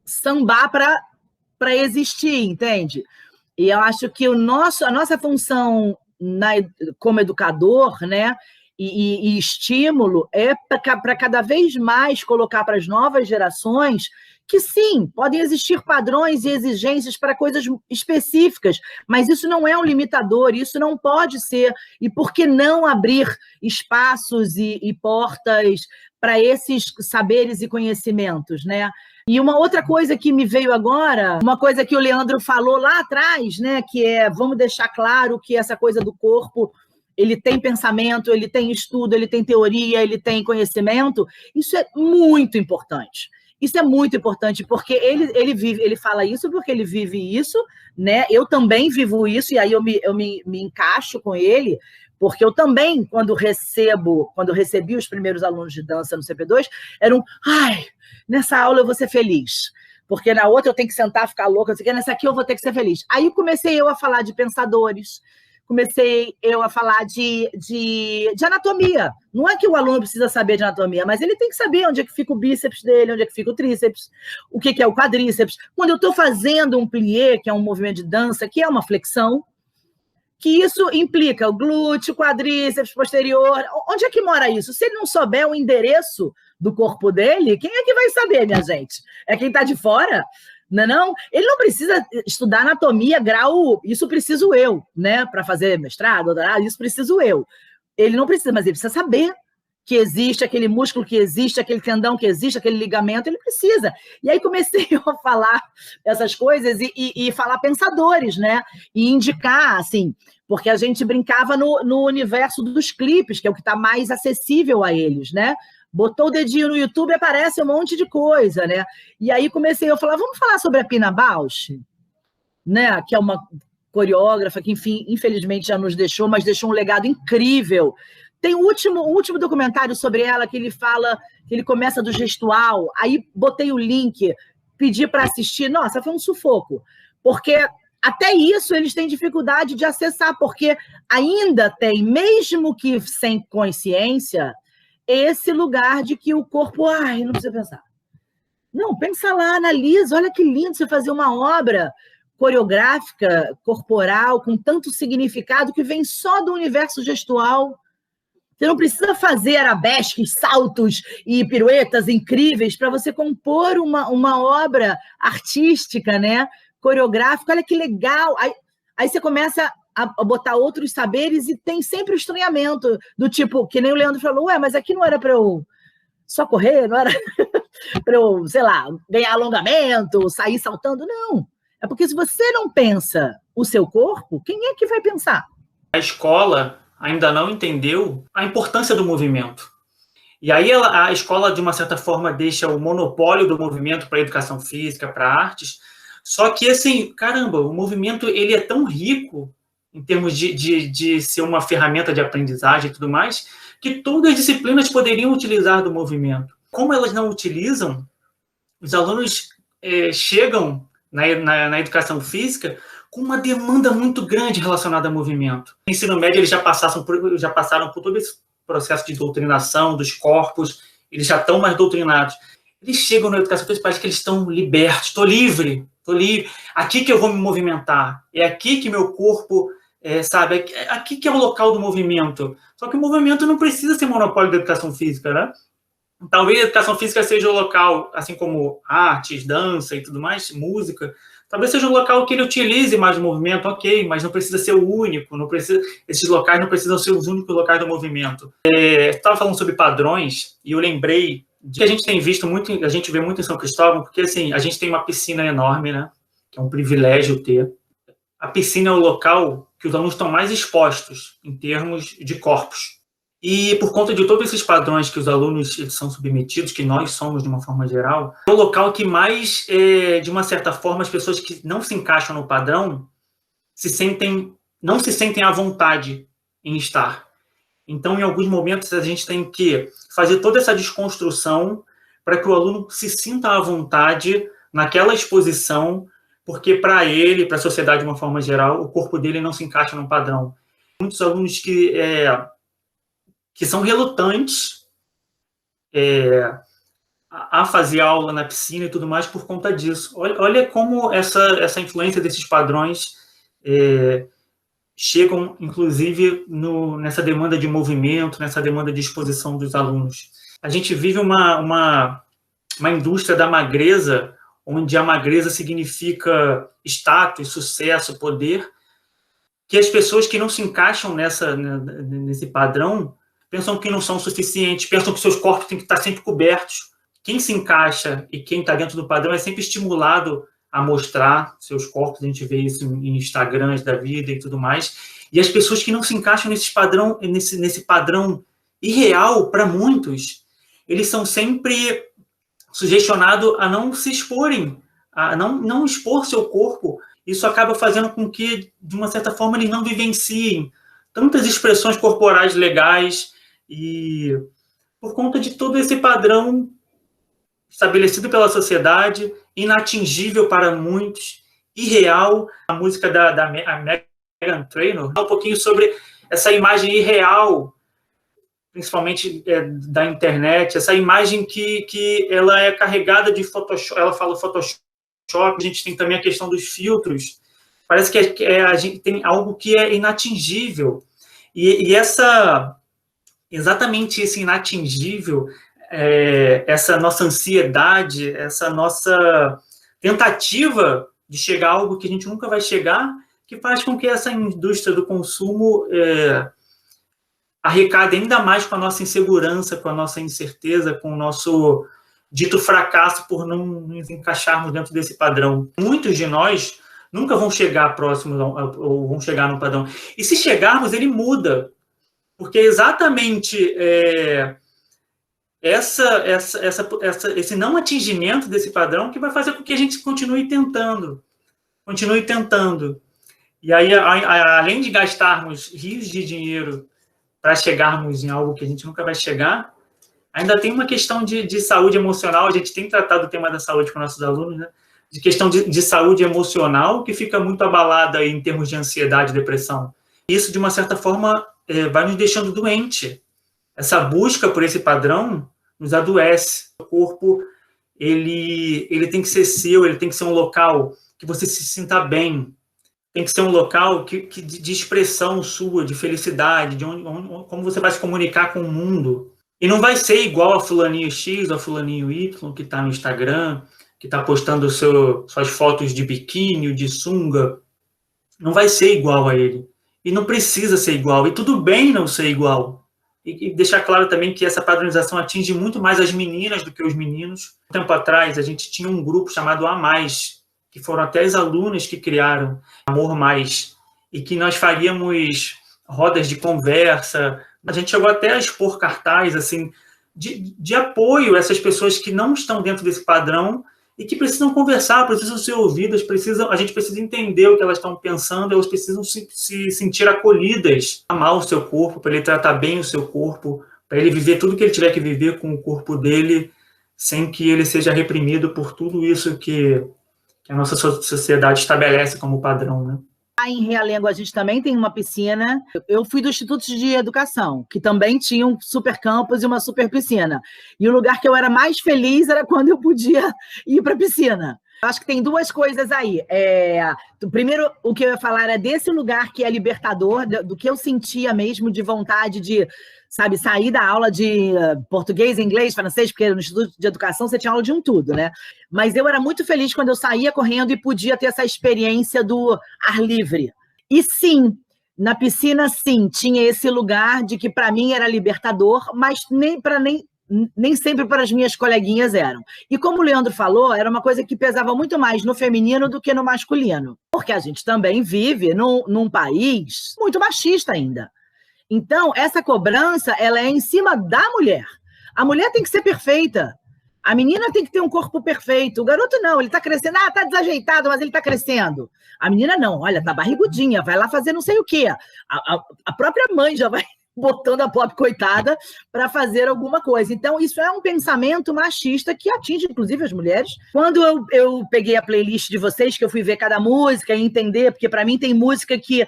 sambar para existir, entende? E eu acho que a nossa função como educador, né, e estímulo é para cada vez mais colocar para as novas gerações que, sim, podem existir padrões e exigências para coisas específicas, mas isso não é um limitador, isso não pode ser. E por que não abrir espaços e portas para esses saberes e conhecimentos, né? E uma outra coisa que me veio agora, uma coisa que o Leandro falou lá atrás, né, que vamos deixar claro que essa coisa do corpo, ele tem pensamento, ele tem estudo, ele tem teoria, ele tem conhecimento. Isso é muito importante. Isso é muito importante, porque ele fala isso porque ele vive isso, né? Eu também vivo isso, e aí eu me encaixo com ele, porque eu também, quando recebi os primeiros alunos de dança no CP2, nessa aula eu vou ser feliz. porque na outra eu tenho que sentar, ficar louca, não sei o quê, nessa aqui eu vou ter que ser feliz. Aí comecei eu a falar de pensadores, comecei eu a falar de anatomia. Não é que o aluno precisa saber de anatomia, mas ele tem que saber onde é que fica o bíceps dele, onde é que fica o tríceps, o que é o quadríceps. Quando eu estou fazendo um plié, que é um movimento de dança, que é uma flexão, que isso implica o glúteo, quadríceps, posterior. Onde é que mora isso? Se ele não souber o endereço do corpo dele, quem é que vai saber, minha gente? É quem está de fora? Não? Ele não precisa estudar anatomia, grau, isso preciso eu, né? Para fazer mestrado, doutorado, isso preciso eu. Ele não precisa, mas ele precisa saber que existe aquele músculo, que existe aquele tendão, que existe aquele ligamento, ele precisa. E aí comecei a falar essas coisas e falar pensadores, né? E indicar, assim, porque a gente brincava no universo dos clipes, que é o que está mais acessível a eles, né? Botou o dedinho no YouTube e aparece um monte de coisa, né? E aí comecei a falar, vamos falar sobre a Pina Bausch, né? Que é uma coreógrafa que, enfim, infelizmente já nos deixou, mas deixou um legado incrível. Tem o último documentário sobre ela que ele fala, que ele começa do gestual, aí botei o link, pedi para assistir, nossa, foi um sufoco, porque até isso eles têm dificuldade de acessar, porque ainda tem, mesmo que sem consciência, esse lugar de que o corpo, não precisa pensar. Não, pensa lá, analisa, olha que lindo você fazer uma obra coreográfica, corporal, com tanto significado que vem só do universo gestual. Você não precisa fazer arabesques, saltos e piruetas incríveis para você compor uma obra artística, né? Coreográfica. Olha que legal. Aí você começa a botar outros saberes e tem sempre o estranhamento do tipo, que nem o Leandro falou, mas aqui não era para eu só correr, não era para eu, sei lá, ganhar alongamento, sair saltando. Não. É porque se você não pensa o seu corpo, quem é que vai pensar? A escola ainda não entendeu a importância do movimento. E aí a escola, de uma certa forma, deixa o monopólio do movimento para a educação física, para artes. Só que, assim, caramba, o movimento ele é tão rico em termos de ser uma ferramenta de aprendizagem e tudo mais, que todas as disciplinas poderiam utilizar do movimento. Como elas não utilizam, os alunos chegam na educação física com uma demanda muito grande relacionada ao movimento. No ensino médio, eles já passaram por todo esse processo de doutrinação dos corpos, eles já estão mais doutrinados. Eles chegam na educação física, parece que eles estão libertos, estou livre, aqui que eu vou me movimentar, é aqui que meu corpo, sabe, aqui que é o local do movimento. Só que o movimento não precisa ser monopólio da educação física, né? Talvez a educação física seja o local, assim como artes, dança e tudo mais, música, talvez seja um local que ele utilize mais o movimento, ok, mas não precisa ser o único, esses locais não precisam ser os únicos locais do movimento. Estava falando sobre padrões, e eu lembrei de que a gente tem visto muito, a gente vê muito em São Cristóvão, porque assim, a gente tem uma piscina enorme, né? Que é um privilégio ter. A piscina é o local que os alunos estão mais expostos em termos de corpos. E por conta de todos esses padrões que os alunos são submetidos, que nós somos de uma forma geral, é o local que mais, de uma certa forma, as pessoas que não se encaixam no padrão não se sentem à vontade em estar. Então, em alguns momentos, a gente tem que fazer toda essa desconstrução para que o aluno se sinta à vontade naquela exposição, porque para ele, para a sociedade de uma forma geral, o corpo dele não se encaixa num padrão. Muitos alunos que são relutantes a fazer aula na piscina e tudo mais por conta disso. Olha como essa influência desses padrões chegam, inclusive, nessa demanda de movimento, nessa demanda de exposição dos alunos. A gente vive uma indústria da magreza, onde a magreza significa status, sucesso, poder, que as pessoas que não se encaixam nesse padrão pensam que não são suficientes, pensam que seus corpos têm que estar sempre cobertos. Quem se encaixa e quem está dentro do padrão é sempre estimulado a mostrar seus corpos, a gente vê isso em Instagrams da vida e tudo mais. E as pessoas que não se encaixam nesse padrão irreal para muitos, eles são sempre sugestionados a não se exporem, a não expor seu corpo. Isso acaba fazendo com que, de uma certa forma, eles não vivenciem tantas expressões corporais legais, e por conta de todo esse padrão estabelecido pela sociedade inatingível para muitos, irreal. A música da Meghan Trainor fala um pouquinho sobre essa imagem irreal, principalmente da internet, essa imagem que ela é carregada de Photoshop. Ela fala Photoshop, a gente tem também a questão dos filtros. Parece que a gente tem algo que é inatingível. E exatamente esse inatingível, essa nossa ansiedade, essa nossa tentativa de chegar a algo que a gente nunca vai chegar, que faz com que essa indústria do consumo arrecade ainda mais com a nossa insegurança, com a nossa incerteza, com o nosso dito fracasso por não nos encaixarmos dentro desse padrão. Muitos de nós nunca vão chegar próximos ou vão chegar no padrão. E se chegarmos, ele muda. Porque exatamente esse não atingimento desse padrão que vai fazer com que a gente continue tentando. E aí, além de gastarmos rios de dinheiro para chegarmos em algo que a gente nunca vai chegar, ainda tem uma questão de saúde emocional. A gente tem tratado o tema da saúde com nossos alunos, né? De questão de saúde emocional, que fica muito abalada em termos de ansiedade e depressão. Isso, de uma certa forma, vai nos deixando doente. Essa busca por esse padrão nos adoece. O corpo, ele tem que ser seu, ele tem que ser um local que você se sinta bem. Tem que ser um local de expressão sua, de felicidade, de como você vai se comunicar com o mundo. E não vai ser igual a fulaninho X ou a fulaninho Y, que está no Instagram, que está postando suas fotos de biquíni, de sunga. Não vai ser igual a ele. E não precisa ser igual. E tudo bem não ser igual. E deixar claro também que essa padronização atinge muito mais as meninas do que os meninos. Um tempo atrás, a gente tinha um grupo chamado A Mais, que foram até as alunas que criaram Amor Mais, e que nós faríamos rodas de conversa. A gente chegou até a expor cartaz assim, de apoio a essas pessoas que não estão dentro desse padrão e que precisam conversar, precisam ser ouvidas, a gente precisa entender o que elas estão pensando, elas precisam se sentir acolhidas, amar o seu corpo, para ele tratar bem o seu corpo, para ele viver tudo que ele tiver que viver com o corpo dele, sem que ele seja reprimido por tudo isso que a nossa sociedade estabelece como padrão, né? Em Realengo a gente também tem uma piscina. Eu fui do Instituto de Educação, que também tinha um super campus e uma super piscina. E o lugar que eu era mais feliz era quando eu podia ir para a piscina. Acho que tem duas coisas aí. Primeiro, o que eu ia falar é desse lugar que é libertador, do que eu sentia mesmo de vontade de, sabe, sair da aula de português, inglês, francês, porque no Instituto de Educação você tinha aula de um tudo, né? Mas eu era muito feliz quando eu saía correndo e podia ter essa experiência do ar livre. E sim, na piscina, sim, tinha esse lugar de que para mim era libertador, mas nem sempre para as minhas coleguinhas eram. E como o Leandro falou, era uma coisa que pesava muito mais no feminino do que no masculino. Porque a gente também vive num país muito machista ainda. Então, essa cobrança, ela é em cima da mulher. A mulher tem que ser perfeita. A menina tem que ter um corpo perfeito. O garoto não, ele está crescendo. Ah, está desajeitado, mas ele está crescendo. A menina não, olha, está barrigudinha, vai lá fazer não sei o quê. A própria mãe já vai botando a pobre coitada para fazer alguma coisa. Então, isso é um pensamento machista que atinge, inclusive, as mulheres. Quando eu peguei a playlist de vocês, que eu fui ver cada música e entender, porque para mim tem música que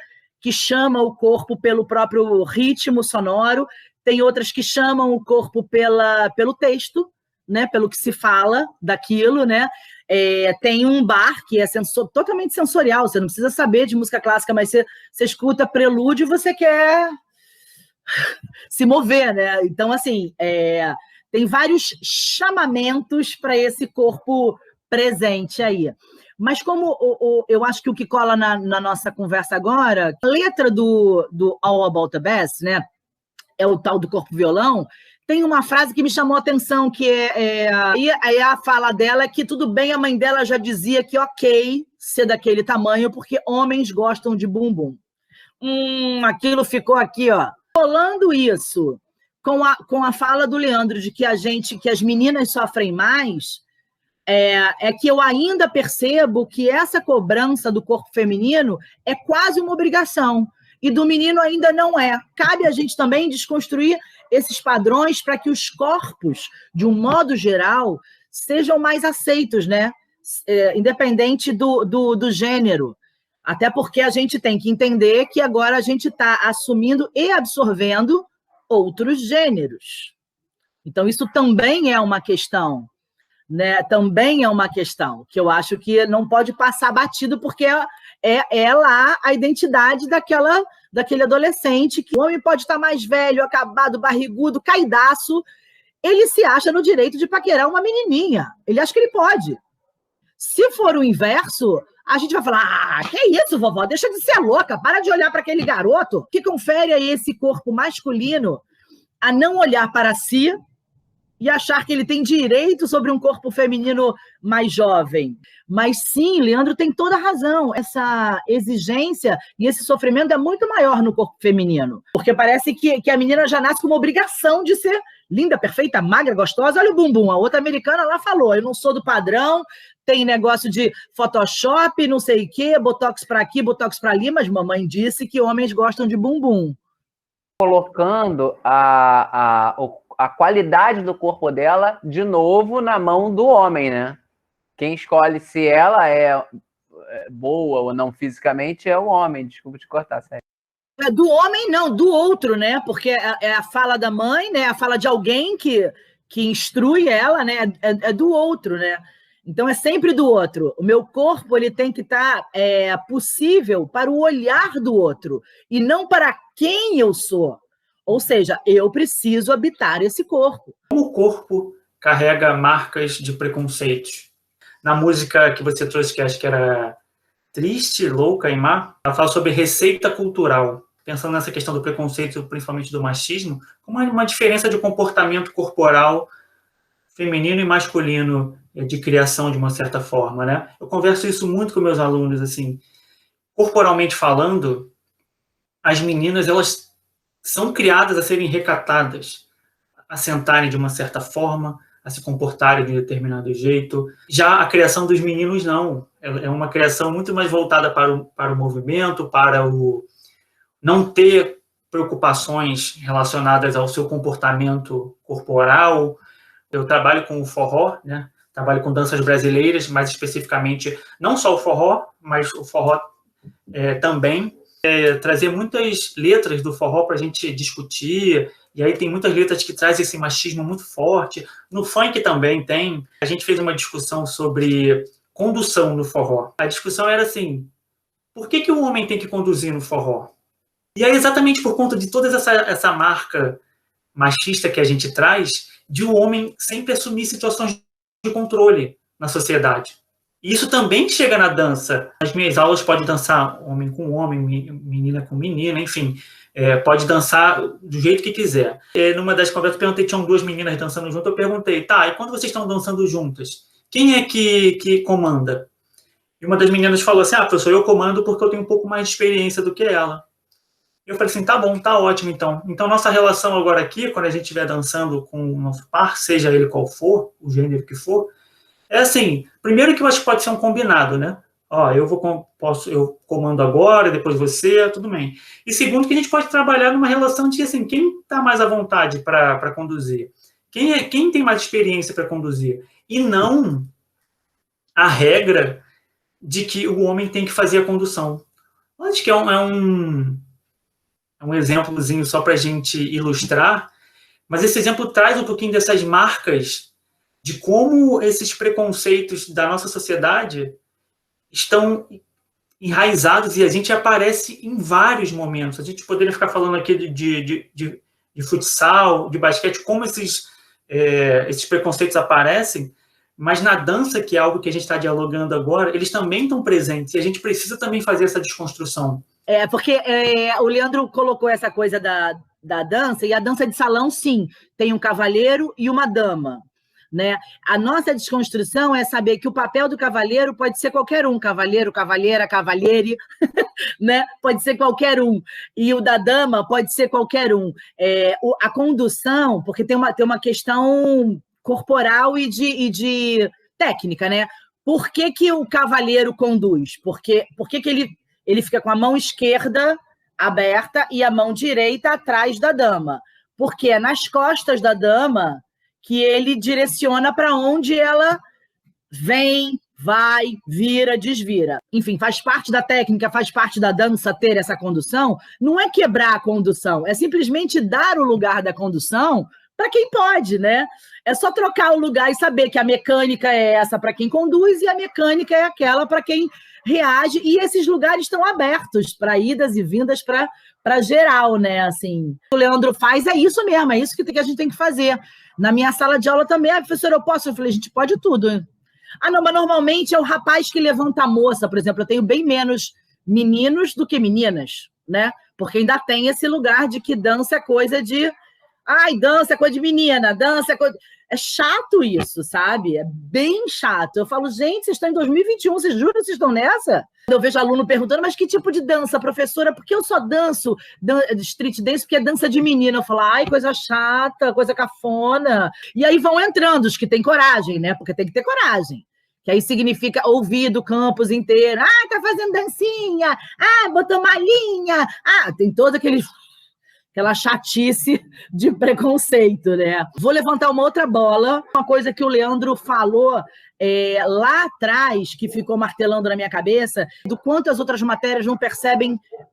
chama o corpo pelo próprio ritmo sonoro, tem outras que chamam o corpo pelo texto, né, pelo que se fala daquilo, né? Tem um bar que é totalmente sensorial, você não precisa saber de música clássica, mas você escuta prelúdio e você quer se mover, né? Então, assim, tem vários chamamentos para esse corpo presente aí. Mas como eu acho que o que cola na nossa conversa agora, a letra do All About the Bass, né, é o tal do corpo violão, tem uma frase que me chamou a atenção, que é a fala dela, que tudo bem, a mãe dela já dizia que ok ser daquele tamanho, porque homens gostam de bumbum. Aquilo ficou aqui, ó. Rolando isso com a fala do Leandro de que as meninas sofrem mais, é que eu ainda percebo que essa cobrança do corpo feminino é quase uma obrigação, e do menino ainda não é. Cabe a gente também desconstruir esses padrões para que os corpos, de um modo geral, sejam mais aceitos, né? independente do gênero. Até porque a gente tem que entender que agora a gente está assumindo e absorvendo outros gêneros. Então, isso também é uma questão, né? Também é uma questão que eu acho que não pode passar batido, porque é lá a identidade daquele adolescente, que o homem pode estar mais velho, acabado, barrigudo, caidaço, ele se acha no direito de paquerar uma menininha. Ele acha que ele pode. Se for o inverso, a gente vai falar, que isso, vovó, deixa de ser louca, para de olhar para aquele garoto que confere a esse corpo masculino a não olhar para si e achar que ele tem direito sobre um corpo feminino mais jovem. Mas sim, Leandro tem toda a razão. Essa exigência e esse sofrimento é muito maior no corpo feminino. Porque parece que a menina já nasce com uma obrigação de ser linda, perfeita, magra, gostosa. Olha o bumbum. A outra americana lá falou, eu não sou do padrão, tem negócio de Photoshop, não sei o quê, botox para aqui, botox para ali, mas mamãe disse que homens gostam de bumbum. Colocando a qualidade do corpo dela, de novo, na mão do homem, né? Quem escolhe se ela é boa ou não fisicamente é o homem. Desculpa te cortar, sério. Do homem, não, do outro, né? Porque é a fala da mãe, né? A fala de alguém que instrui ela, né? É do outro, né? Então, é sempre do outro. O meu corpo ele tem que estar possível para o olhar do outro e não para quem eu sou. Ou seja, eu preciso habitar esse corpo. Como o corpo carrega marcas de preconceitos? Na música que você trouxe, que acho que era Triste, Louca e Má, ela fala sobre receita cultural. Pensando nessa questão do preconceito, principalmente do machismo, como uma diferença de comportamento corporal feminino e masculino de criação, de uma certa forma, né? Eu converso isso muito com meus alunos, assim, corporalmente falando, as meninas, elas são criadas a serem recatadas, a sentarem de uma certa forma, a se comportarem de um determinado jeito. Já a criação dos meninos, não. É uma criação muito mais voltada para o movimento, para o não ter preocupações relacionadas ao seu comportamento corporal. Eu trabalho com o forró, né? Trabalho com danças brasileiras, mais especificamente, não só o forró, mas o forró também. Trazer muitas letras do forró para a gente discutir, e aí tem muitas letras que trazem esse machismo muito forte. No funk também tem. A gente fez uma discussão sobre condução no forró. A discussão era assim, por que o homem tem que conduzir no forró? E é exatamente por conta de toda essa marca machista que a gente traz, de o homem sempre assumir situações de controle na sociedade. E isso também chega na dança. Nas minhas aulas pode dançar homem com homem, menina com menina, enfim. Pode dançar do jeito que quiser. Numa das conversas eu perguntei, tinham 2 meninas dançando juntas, eu perguntei, tá, e quando vocês estão dançando juntas, quem é que comanda? E uma das meninas falou assim, professor, eu comando porque eu tenho um pouco mais de experiência do que ela. Eu falei assim, tá bom, tá ótimo então. Então, nossa relação agora aqui, quando a gente estiver dançando com o nosso par, seja ele qual for, o gênero que for, é assim, primeiro que eu acho que pode ser um combinado, né? Eu comando agora, depois você, tudo bem. E segundo que a gente pode trabalhar numa relação de, assim, quem está mais à vontade para conduzir? Quem tem mais experiência para conduzir? E não a regra de que o homem tem que fazer a condução. Acho que é um exemplozinho só para a gente ilustrar, mas esse exemplo traz um pouquinho dessas marcas de como esses preconceitos da nossa sociedade estão enraizados e a gente aparece em vários momentos. A gente poderia ficar falando aqui de futsal, de basquete, como esses preconceitos aparecem, mas na dança, que é algo que a gente está dialogando agora, eles também estão presentes e a gente precisa também fazer essa desconstrução. Porque o Leandro colocou essa coisa da dança, e a dança de salão, sim, tem um cavalheiro e uma dama. Né? A nossa desconstrução é saber que o papel do cavalheiro pode ser qualquer um, cavalheiro, cavalheira, cavalheire, né? Pode ser qualquer um, e o da dama pode ser qualquer um. A condução, porque tem uma questão corporal e de técnica, né? Por que o cavalheiro conduz? Por que ele fica com a mão esquerda aberta e a mão direita atrás da dama? Porque é nas costas da dama que ele direciona para onde ela vem, vai, vira, desvira. Enfim, faz parte da técnica, faz parte da dança ter essa condução. Não é quebrar a condução, é simplesmente dar o lugar da condução para quem pode, né? É só trocar o lugar e saber que a mecânica é essa para quem conduz e a mecânica é aquela para quem reage. E esses lugares estão abertos para idas e vindas para geral, né? Assim, o Leandro faz, é isso mesmo, é isso que a gente tem que fazer. Na minha sala de aula também, professora, eu posso? Eu falei, a gente pode tudo. Ah, não, mas normalmente é o rapaz que levanta a moça, por exemplo. Eu tenho bem menos meninos do que meninas, né? Porque ainda tem esse lugar de que dança é coisa de... Ai, dança é coisa de menina, dança é coisa... É chato isso, sabe? É bem chato. Eu falo, gente, vocês estão em 2021, vocês juram que vocês estão nessa? Eu vejo aluno perguntando, mas que tipo de dança, professora? Porque eu só danço street dance porque é dança de menina. Eu falo, ai, coisa chata, coisa cafona. E aí vão entrando os que têm coragem, né? Porque tem que ter coragem. Que aí significa ouvir do campus inteiro. Ah, tá fazendo dancinha. Ah, botou malinha. Ah, tem todo aquela chatice de preconceito, né? Vou levantar uma outra bola, uma coisa que o Leandro falou lá atrás, que ficou martelando na minha cabeça, do quanto as outras matérias não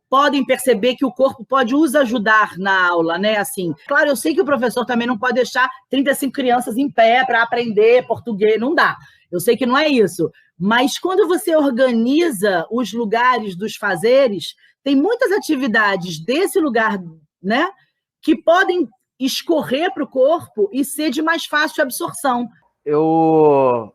podem perceber que o corpo pode os ajudar na aula, né? Assim, claro, eu sei que o professor também não pode deixar 35 crianças em pé para aprender português, não dá. Eu sei que não é isso. Mas quando você organiza os lugares dos fazeres, tem muitas atividades desse lugar, né, que podem escorrer para o corpo e ser de mais fácil absorção. Eu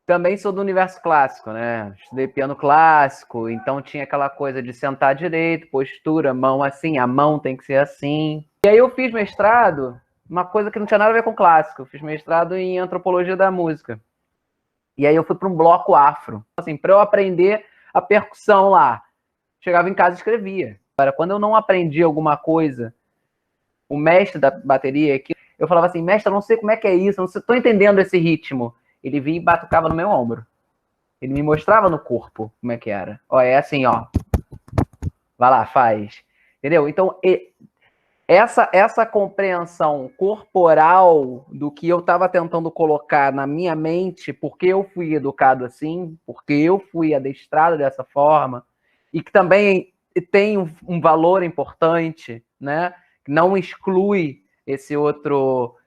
também sou do universo clássico, né? Estudei piano clássico, então tinha aquela coisa de sentar direito, postura, mão assim, a mão tem que ser assim. E aí eu fiz mestrado, uma coisa que não tinha nada a ver com clássico. Eu fiz mestrado em antropologia da música. E aí eu fui para um bloco afro. Assim, para eu aprender a percussão lá. Chegava em casa e escrevia. Agora, quando eu não aprendi alguma coisa, o mestre da bateria, eu falava assim, mestre, eu não sei como é que é isso, eu não estou entendendo esse ritmo. Ele vinha e batucava no meu ombro. Ele me mostrava no corpo como é que era. Ó, é assim, ó. Vai lá, faz. Entendeu? Então, essa compreensão corporal do que eu estava tentando colocar na minha mente, porque eu fui educado assim, porque eu fui adestrado dessa forma, e que também tem um valor importante, né? Não exclui esse outro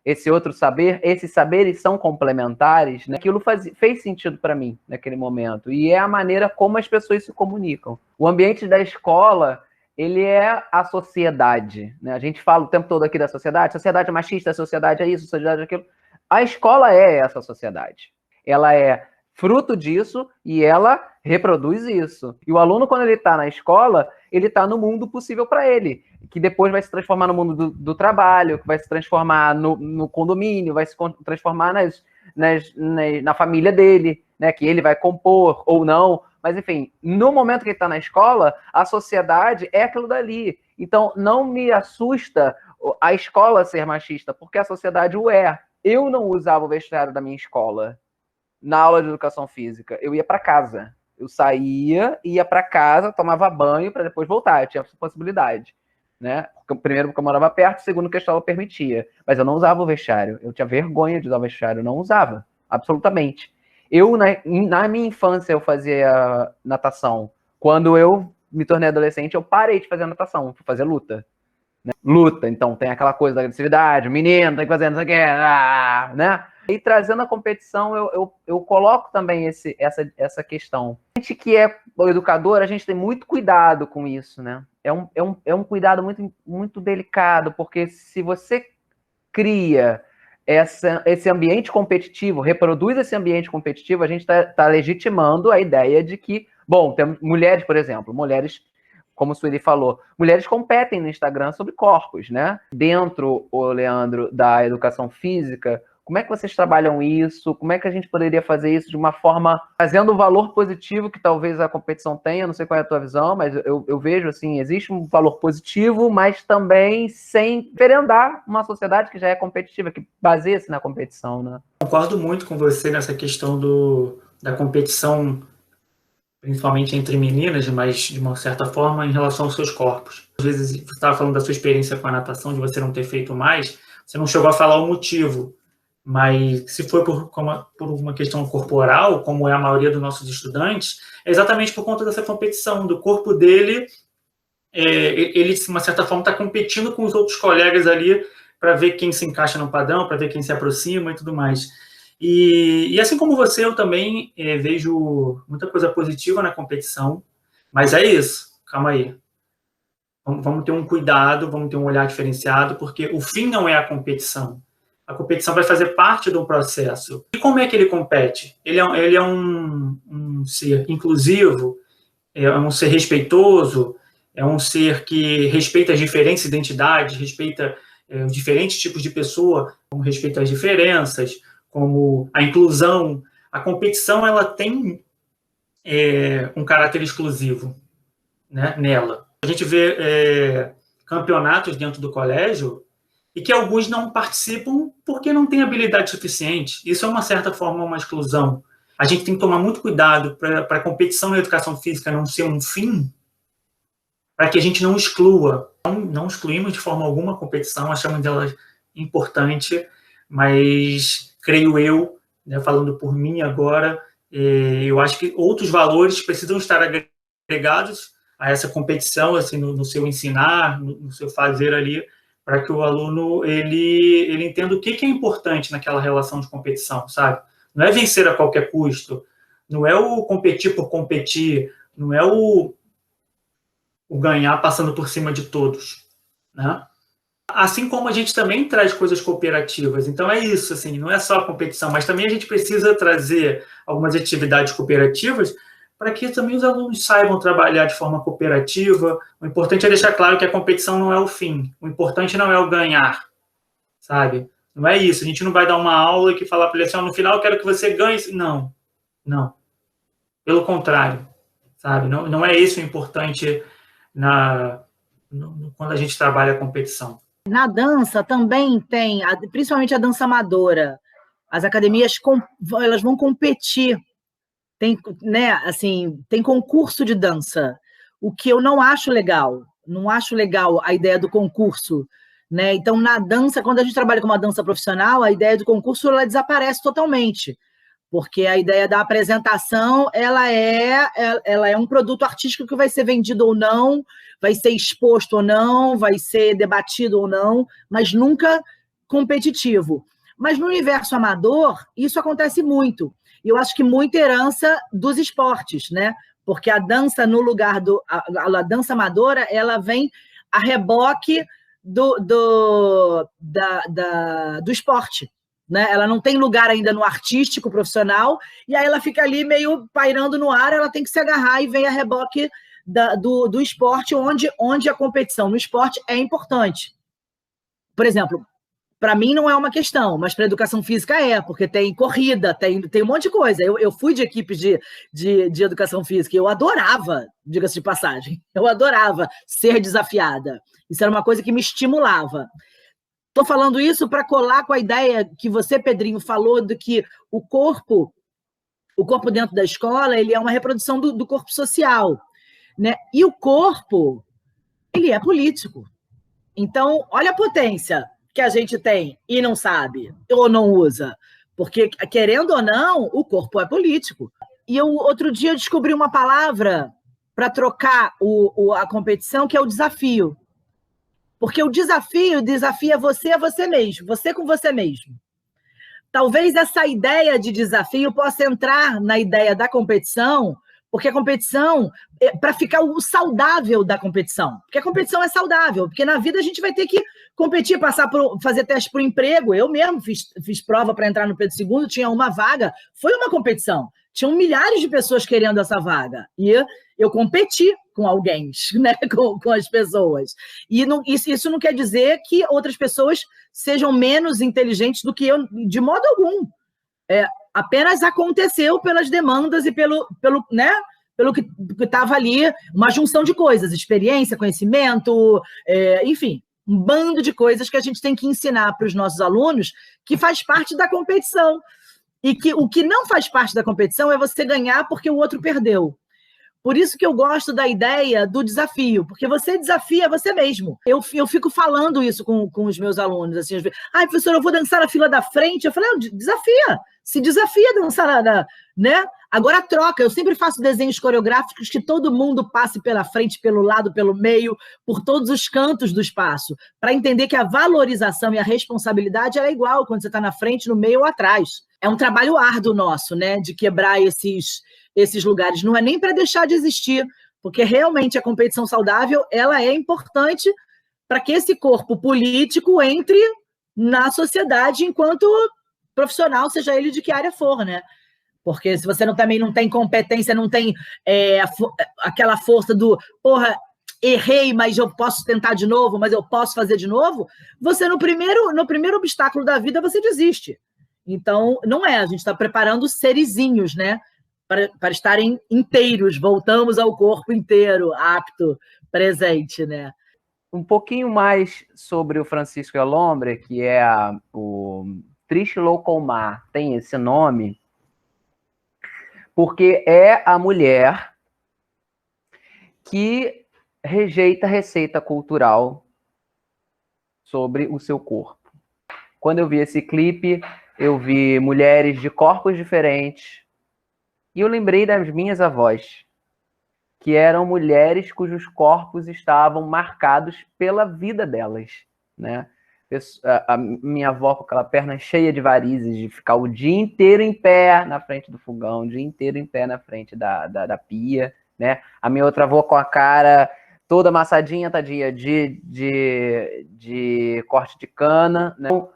saber. Esses saberes são complementares, né? Aquilo fez sentido para mim naquele momento. E é a maneira como as pessoas se comunicam. O ambiente da escola, ele é a sociedade, né? A gente fala o tempo todo aqui da sociedade é machista, a sociedade é isso, a sociedade é aquilo. A escola é essa sociedade. Ela é fruto disso e ela reproduz isso. E o aluno, quando ele está na escola, ele está no mundo possível para ele, que depois vai se transformar no mundo do trabalho, que vai se transformar no condomínio, vai se transformar na família dele, né, que ele vai compor ou não. Mas, enfim, no momento que ele está na escola, a sociedade é aquilo dali. Então, não me assusta a escola ser machista, porque a sociedade o é. Eu não usava o vestiário da minha escola na aula de educação física. Eu ia para casa. Eu saía, ia para casa, tomava banho para depois voltar. Eu tinha essa possibilidade, né? Primeiro, porque eu morava perto, segundo, que a escola permitia. Mas eu não usava o vestiário. Eu tinha vergonha de usar o vestiário. Eu não usava, absolutamente. Eu, na minha infância, eu fazia natação. Quando eu me tornei adolescente, eu parei de fazer natação, fui fazer luta. Né? Luta, então tem aquela coisa da agressividade, o menino tem que fazer não sei o que, né? E trazendo a competição, eu coloco também essa questão. A gente que é educador, a gente tem muito cuidado com isso, né? É um cuidado muito, muito delicado, porque se você cria esse ambiente competitivo, reproduz esse ambiente competitivo, a gente está legitimando a ideia de que, bom, temos mulheres, por exemplo, como o Sueli falou, mulheres competem no Instagram sobre corpos, né? Dentro, Leandro, da educação física, como é que vocês trabalham isso? Como é que a gente poderia fazer isso de uma forma trazendo o valor positivo que talvez a competição tenha? Não sei qual é a tua visão, mas eu vejo assim, existe um valor positivo, mas também sem ferendar uma sociedade que já é competitiva, que baseia-se na competição, né? Concordo muito com você nessa questão da competição, principalmente entre meninas, mas de uma certa forma em relação aos seus corpos. Às vezes, você estava falando da sua experiência com a natação, de você não ter feito mais, você não chegou a falar o motivo. Mas se for por uma questão corporal, como é a maioria dos nossos estudantes, é exatamente por conta dessa competição, do corpo dele, ele, de uma certa forma, está competindo com os outros colegas ali para ver quem se encaixa no padrão, para ver quem se aproxima e tudo mais. E assim como você, eu também vejo muita coisa positiva na competição, mas é isso, calma aí. Vamos ter um cuidado, vamos ter um olhar diferenciado, porque o fim não é a competição. A competição vai fazer parte do processo. E como é que ele compete? Ele é um ser inclusivo, é um ser respeitoso, é um ser que respeita as diferentes identidades, respeita os diferentes tipos de pessoa, como respeita as diferenças, como a inclusão. A competição, ela tem um caráter exclusivo, né, nela. A gente vê campeonatos dentro do colégio e que alguns não participam porque não têm habilidade suficiente. Isso é, uma certa forma, uma exclusão. A gente tem que tomar muito cuidado para a competição na educação física não ser um fim, para que a gente não exclua. Não excluímos de forma alguma a competição, achamos dela importante, mas creio eu, né, falando por mim agora, eu acho que outros valores precisam estar agregados a essa competição, assim, no seu ensinar, no seu fazer ali, para que o aluno ele entenda o que é importante naquela relação de competição, sabe? Não é vencer a qualquer custo, não é o competir por competir, não é o ganhar passando por cima de todos, né? Assim como a gente também traz coisas cooperativas. Então é isso, assim, não é só a competição, mas também a gente precisa trazer algumas atividades cooperativas para que também os alunos saibam trabalhar de forma cooperativa. O importante é deixar claro que a competição não é o fim. O importante não é o ganhar, sabe? Não é isso. A gente não vai dar uma aula e falar para ele assim, no final eu quero que você ganhe. Não, não. Pelo contrário, sabe? Não é isso o importante quando a gente trabalha a competição. Na dança também tem, principalmente a dança amadora, as academias elas vão competir. Tem, né, assim, tem concurso de dança, o que eu não acho legal. Não acho legal a ideia do concurso, né? Então, na dança, quando a gente trabalha com uma dança profissional, a ideia do concurso ela desaparece totalmente, porque a ideia da apresentação ela é um produto artístico que vai ser vendido ou não, vai ser exposto ou não, vai ser debatido ou não, mas nunca competitivo. Mas no universo amador, isso acontece muito. E eu acho que muita herança dos esportes, né? Porque a dança, no lugar a dança amadora, ela vem a reboque do esporte, né? Ela não tem lugar ainda no artístico profissional, e aí ela fica ali meio pairando no ar, ela tem que se agarrar e vem a reboque do esporte, onde a competição no esporte é importante. Por exemplo, para mim não é uma questão, mas para a educação física porque tem corrida, tem um monte de coisa. Eu fui de equipes de educação física e eu adorava, diga-se de passagem, eu adorava ser desafiada. Isso era uma coisa que me estimulava. Estou falando isso para colar com a ideia que você, Pedrinho, falou de que o corpo dentro da escola ele é uma reprodução do corpo social, né? E o corpo, ele é político. Então, olha a potência que a gente tem e não sabe, ou não usa. Porque, querendo ou não, o corpo é político. E eu, outro dia, descobri uma palavra para trocar a competição, que é o desafio. Porque o desafio desafia você a você mesmo, você com você mesmo. Talvez essa ideia de desafio possa entrar na ideia da competição, porque a competição, para ficar o saudável da competição, porque a competição é saudável, porque na vida a gente vai ter que competir, fazer teste para o emprego. Eu mesmo fiz prova para entrar no Pedro II, tinha uma vaga, foi uma competição. Tinham milhares de pessoas querendo essa vaga. E eu competi com alguém, né? com as pessoas. E isso não quer dizer que outras pessoas sejam menos inteligentes do que eu, de modo algum. Apenas aconteceu pelas demandas e pelo que estava ali, uma junção de coisas, experiência, conhecimento, enfim, um bando de coisas que a gente tem que ensinar para os nossos alunos que faz parte da competição. E que o que não faz parte da competição é você ganhar porque o outro perdeu. Por isso que eu gosto da ideia do desafio, porque você desafia você mesmo. Eu fico falando isso com os meus alunos, assim, professor, eu vou dançar na fila da frente. Eu falei, desafia, se desafia a dançar, né? Agora troca, eu sempre faço desenhos coreográficos que todo mundo passe pela frente, pelo lado, pelo meio, por todos os cantos do espaço, para entender que a valorização e a responsabilidade é igual quando você está na frente, no meio ou atrás. É um trabalho árduo nosso, né, de quebrar esses lugares. Não é nem para deixar de existir, porque realmente a competição saudável ela é importante para que esse corpo político entre na sociedade enquanto profissional, seja ele de que área for, né? Porque se você também não tem competência, não tem aquela força do, porra, errei, mas eu posso tentar de novo, mas eu posso fazer de novo, você no primeiro obstáculo da vida, você desiste. Então, não é, a gente está preparando serizinhos, né? Para estarem inteiros, voltamos ao corpo inteiro, apto, presente, né? Um pouquinho mais sobre o Francisco Elombre, que é o Trish Loucomar, tem esse nome, porque é a mulher que rejeita a receita cultural sobre o seu corpo. Quando eu vi esse clipe, eu vi mulheres de corpos diferentes e eu lembrei das minhas avós, que eram mulheres cujos corpos estavam marcados pela vida delas, né? A minha avó com aquela perna cheia de varizes, de ficar o dia inteiro em pé na frente do fogão, o dia inteiro em pé na frente da pia, né? A minha outra avó com a cara toda amassadinha, tadinha, de corte de cana, né? Então,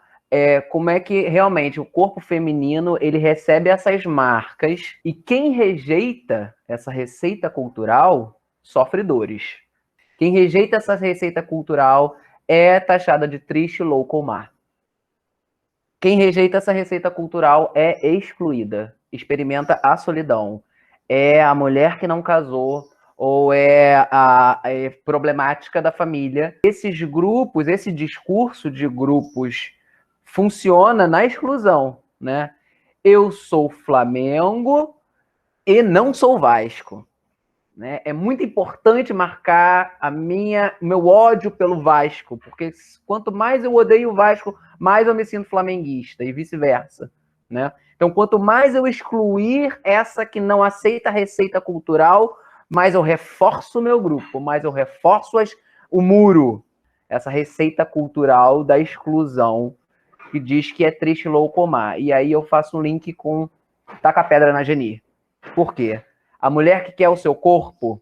como é que realmente o corpo feminino ele recebe essas marcas e quem rejeita essa receita cultural sofre dores. Quem rejeita essa receita cultural é taxada de triste, louco ou má. Quem rejeita essa receita cultural é excluída, experimenta a solidão. É a mulher que não casou ou é a problemática da família. Esses grupos, esse discurso de grupos funciona na exclusão, né? Eu sou Flamengo e não sou Vasco. Né? É muito importante marcar meu ódio pelo Vasco, porque quanto mais eu odeio o Vasco, mais eu me sinto flamenguista e vice-versa. Né? Então, quanto mais eu excluir essa que não aceita a receita cultural, mais eu reforço o meu grupo, mais eu reforço o muro, essa receita cultural da exclusão, que diz que é triste, louco ou má. E aí eu faço um link com Taca Pedra na Geni. Por quê? A mulher que quer o seu corpo,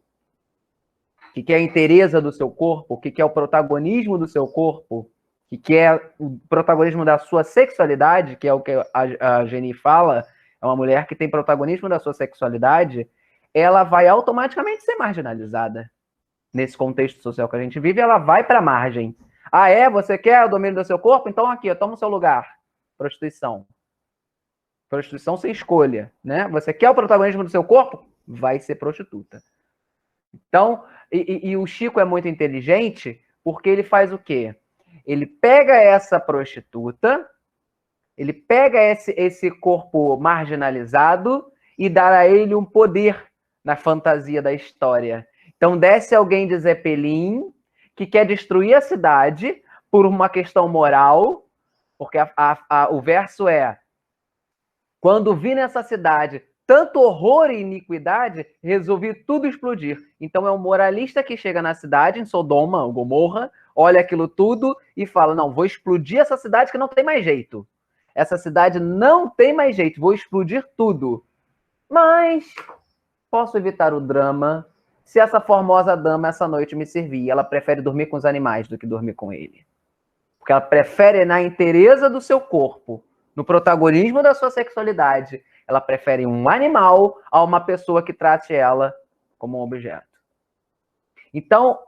que quer a inteireza do seu corpo, que quer o protagonismo do seu corpo, que quer o protagonismo da sua sexualidade, que é o que a Geni fala, é uma mulher que tem protagonismo da sua sexualidade, ela vai automaticamente ser marginalizada. Nesse contexto social que a gente vive, ela vai para a margem. Ah, você quer o domínio do seu corpo? Então aqui, toma o seu lugar. Prostituição. Prostituição sem escolha, né? Você quer o protagonismo do seu corpo? Vai ser prostituta. Então, e o Chico é muito inteligente porque ele faz o quê? Ele pega essa prostituta, ele pega esse corpo marginalizado e dá a ele um poder na fantasia da história. Então, desce alguém de Zeppelin que quer destruir a cidade por uma questão moral, porque o verso é: quando vi nessa cidade tanto horror e iniquidade, resolvi tudo explodir. Então é um moralista que chega na cidade, em Sodoma, Gomorra, olha aquilo tudo e fala, não, vou explodir essa cidade que não tem mais jeito. Essa cidade não tem mais jeito, vou explodir tudo. Mas posso evitar o drama se essa formosa dama essa noite me servir. Ela prefere dormir com os animais do que dormir com ele. Porque ela prefere na inteireza do seu corpo, no protagonismo da sua sexualidade, ela prefere um animal a uma pessoa que trate ela como um objeto. Então,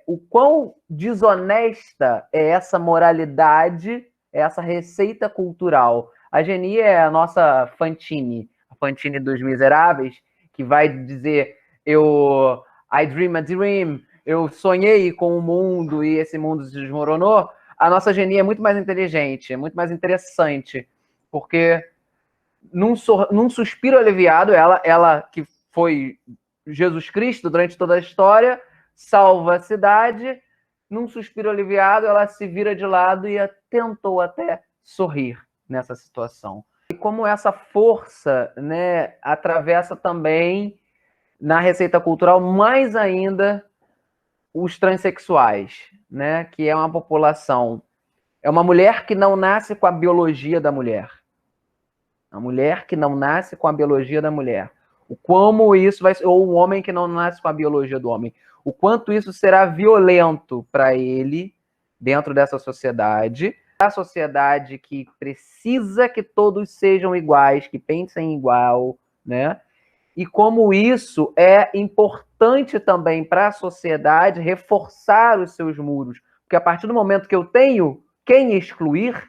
o quão desonesta é essa moralidade, é essa receita cultural. A Geni é a nossa Fantine, a Fantine dos Miseráveis, que vai dizer, I dream a dream, eu sonhei com o mundo e esse mundo se desmoronou. A nossa Geni é muito mais inteligente, é muito mais interessante, porque num suspiro aliviado, ela que foi Jesus Cristo, durante toda a história, salva a cidade, num suspiro aliviado, ela se vira de lado e tentou até sorrir nessa situação. E como essa força, né, atravessa também, na receita cultural, mais ainda os transexuais, né, que é uma população, é uma mulher que não nasce com a biologia da mulher. A mulher que não nasce com a biologia da mulher. O como isso vai ser, ou o homem que não nasce com a biologia do homem. O quanto isso será violento para ele dentro dessa sociedade. A sociedade que precisa que todos sejam iguais, que pensem igual, né? E como isso é importante também para a sociedade reforçar os seus muros. Porque a partir do momento que eu tenho quem excluir,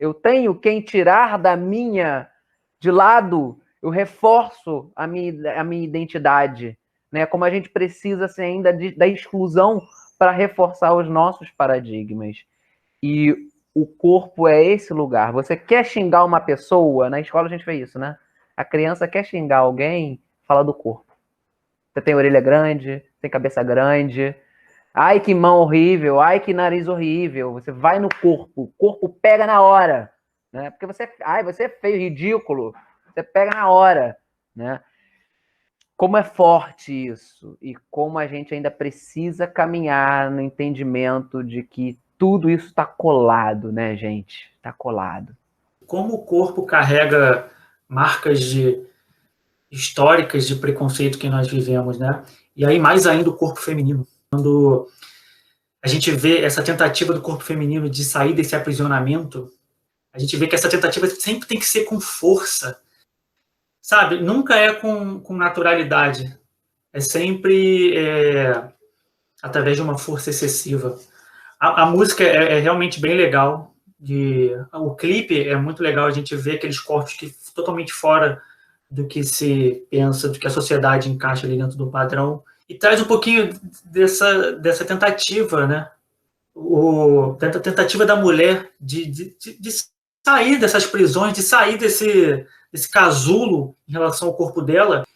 eu tenho quem tirar de lado, eu reforço a minha identidade, né? Como a gente precisa assim, ainda da exclusão para reforçar os nossos paradigmas. E o corpo é esse lugar. Você quer xingar uma pessoa? Na escola a gente fez isso, né? A criança quer xingar alguém, fala do corpo. Você tem orelha grande, tem cabeça grande. Ai, que mão horrível. Ai, que nariz horrível. Você vai no corpo. O corpo pega na hora. Né? Porque você é feio, ridículo. Você pega na hora. Né? Como é forte isso. E como a gente ainda precisa caminhar no entendimento de que tudo isso está colado, né, gente? Está colado. Como o corpo carrega marcas históricas de preconceito que nós vivemos, né? E aí, mais ainda, o corpo feminino. Quando a gente vê essa tentativa do corpo feminino de sair desse aprisionamento, a gente vê que essa tentativa sempre tem que ser com força, sabe? Nunca é com naturalidade. É sempre através de uma força excessiva. A música é realmente bem legal. O clipe é muito legal, a gente vê aqueles corpos que totalmente fora do que se pensa, do que a sociedade encaixa ali dentro do padrão, e traz um pouquinho dessa tentativa, né? Da tentativa da mulher de sair dessas prisões, de sair desse casulo em relação ao corpo dela,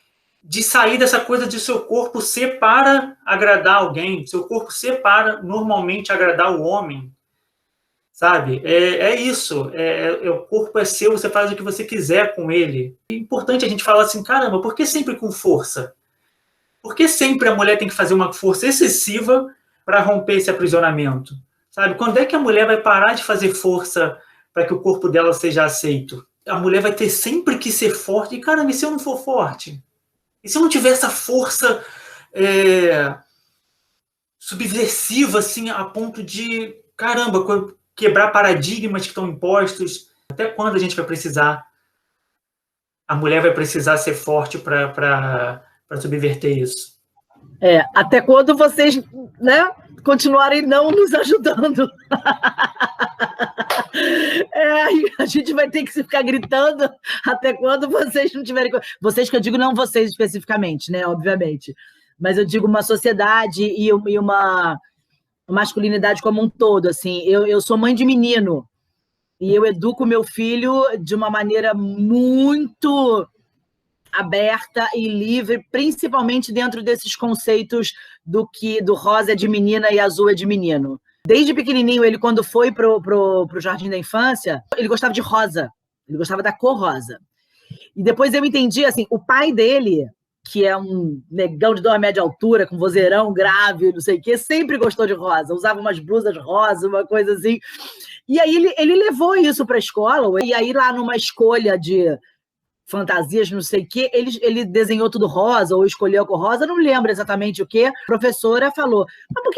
de sair dessa coisa de seu corpo ser para agradar alguém, seu corpo ser para normalmente agradar o homem, sabe? É isso, o corpo é seu, você faz o que você quiser com ele. É importante a gente falar assim, caramba, por que sempre com força? Por que sempre a mulher tem que fazer uma força excessiva para romper esse aprisionamento? Sabe? Quando é que a mulher vai parar de fazer força para que o corpo dela seja aceito? A mulher vai ter sempre que ser forte. E, caramba, e se eu não for forte? E se eu não tiver essa força subversiva, assim, a ponto de, caramba, quebrar paradigmas que estão impostos? Até quando a gente vai precisar? A mulher vai precisar ser forte para subverter isso? Até quando vocês, né, continuarem não nos ajudando? A gente vai ter que ficar gritando até quando vocês não tiverem... Vocês que eu digo, não vocês especificamente, né, obviamente. Mas eu digo uma sociedade e uma masculinidade como um todo. Assim, eu sou mãe de menino e eu educo meu filho de uma maneira muito aberta e livre, principalmente dentro desses conceitos do rosa é de menina e azul é de menino. Desde pequenininho, ele, quando foi pro jardim da infância, ele gostava de rosa, ele gostava da cor rosa. E depois eu entendi, assim, o pai dele, que é um negão de 2 metros de altura, com vozeirão grave, não sei o quê, sempre gostou de rosa, usava umas blusas rosa, uma coisa assim. E aí ele levou isso para a escola, e aí lá numa escolha de fantasias, não sei o quê, ele desenhou tudo rosa, ou escolheu a cor rosa, não lembro exatamente o quê. A professora falou, mas por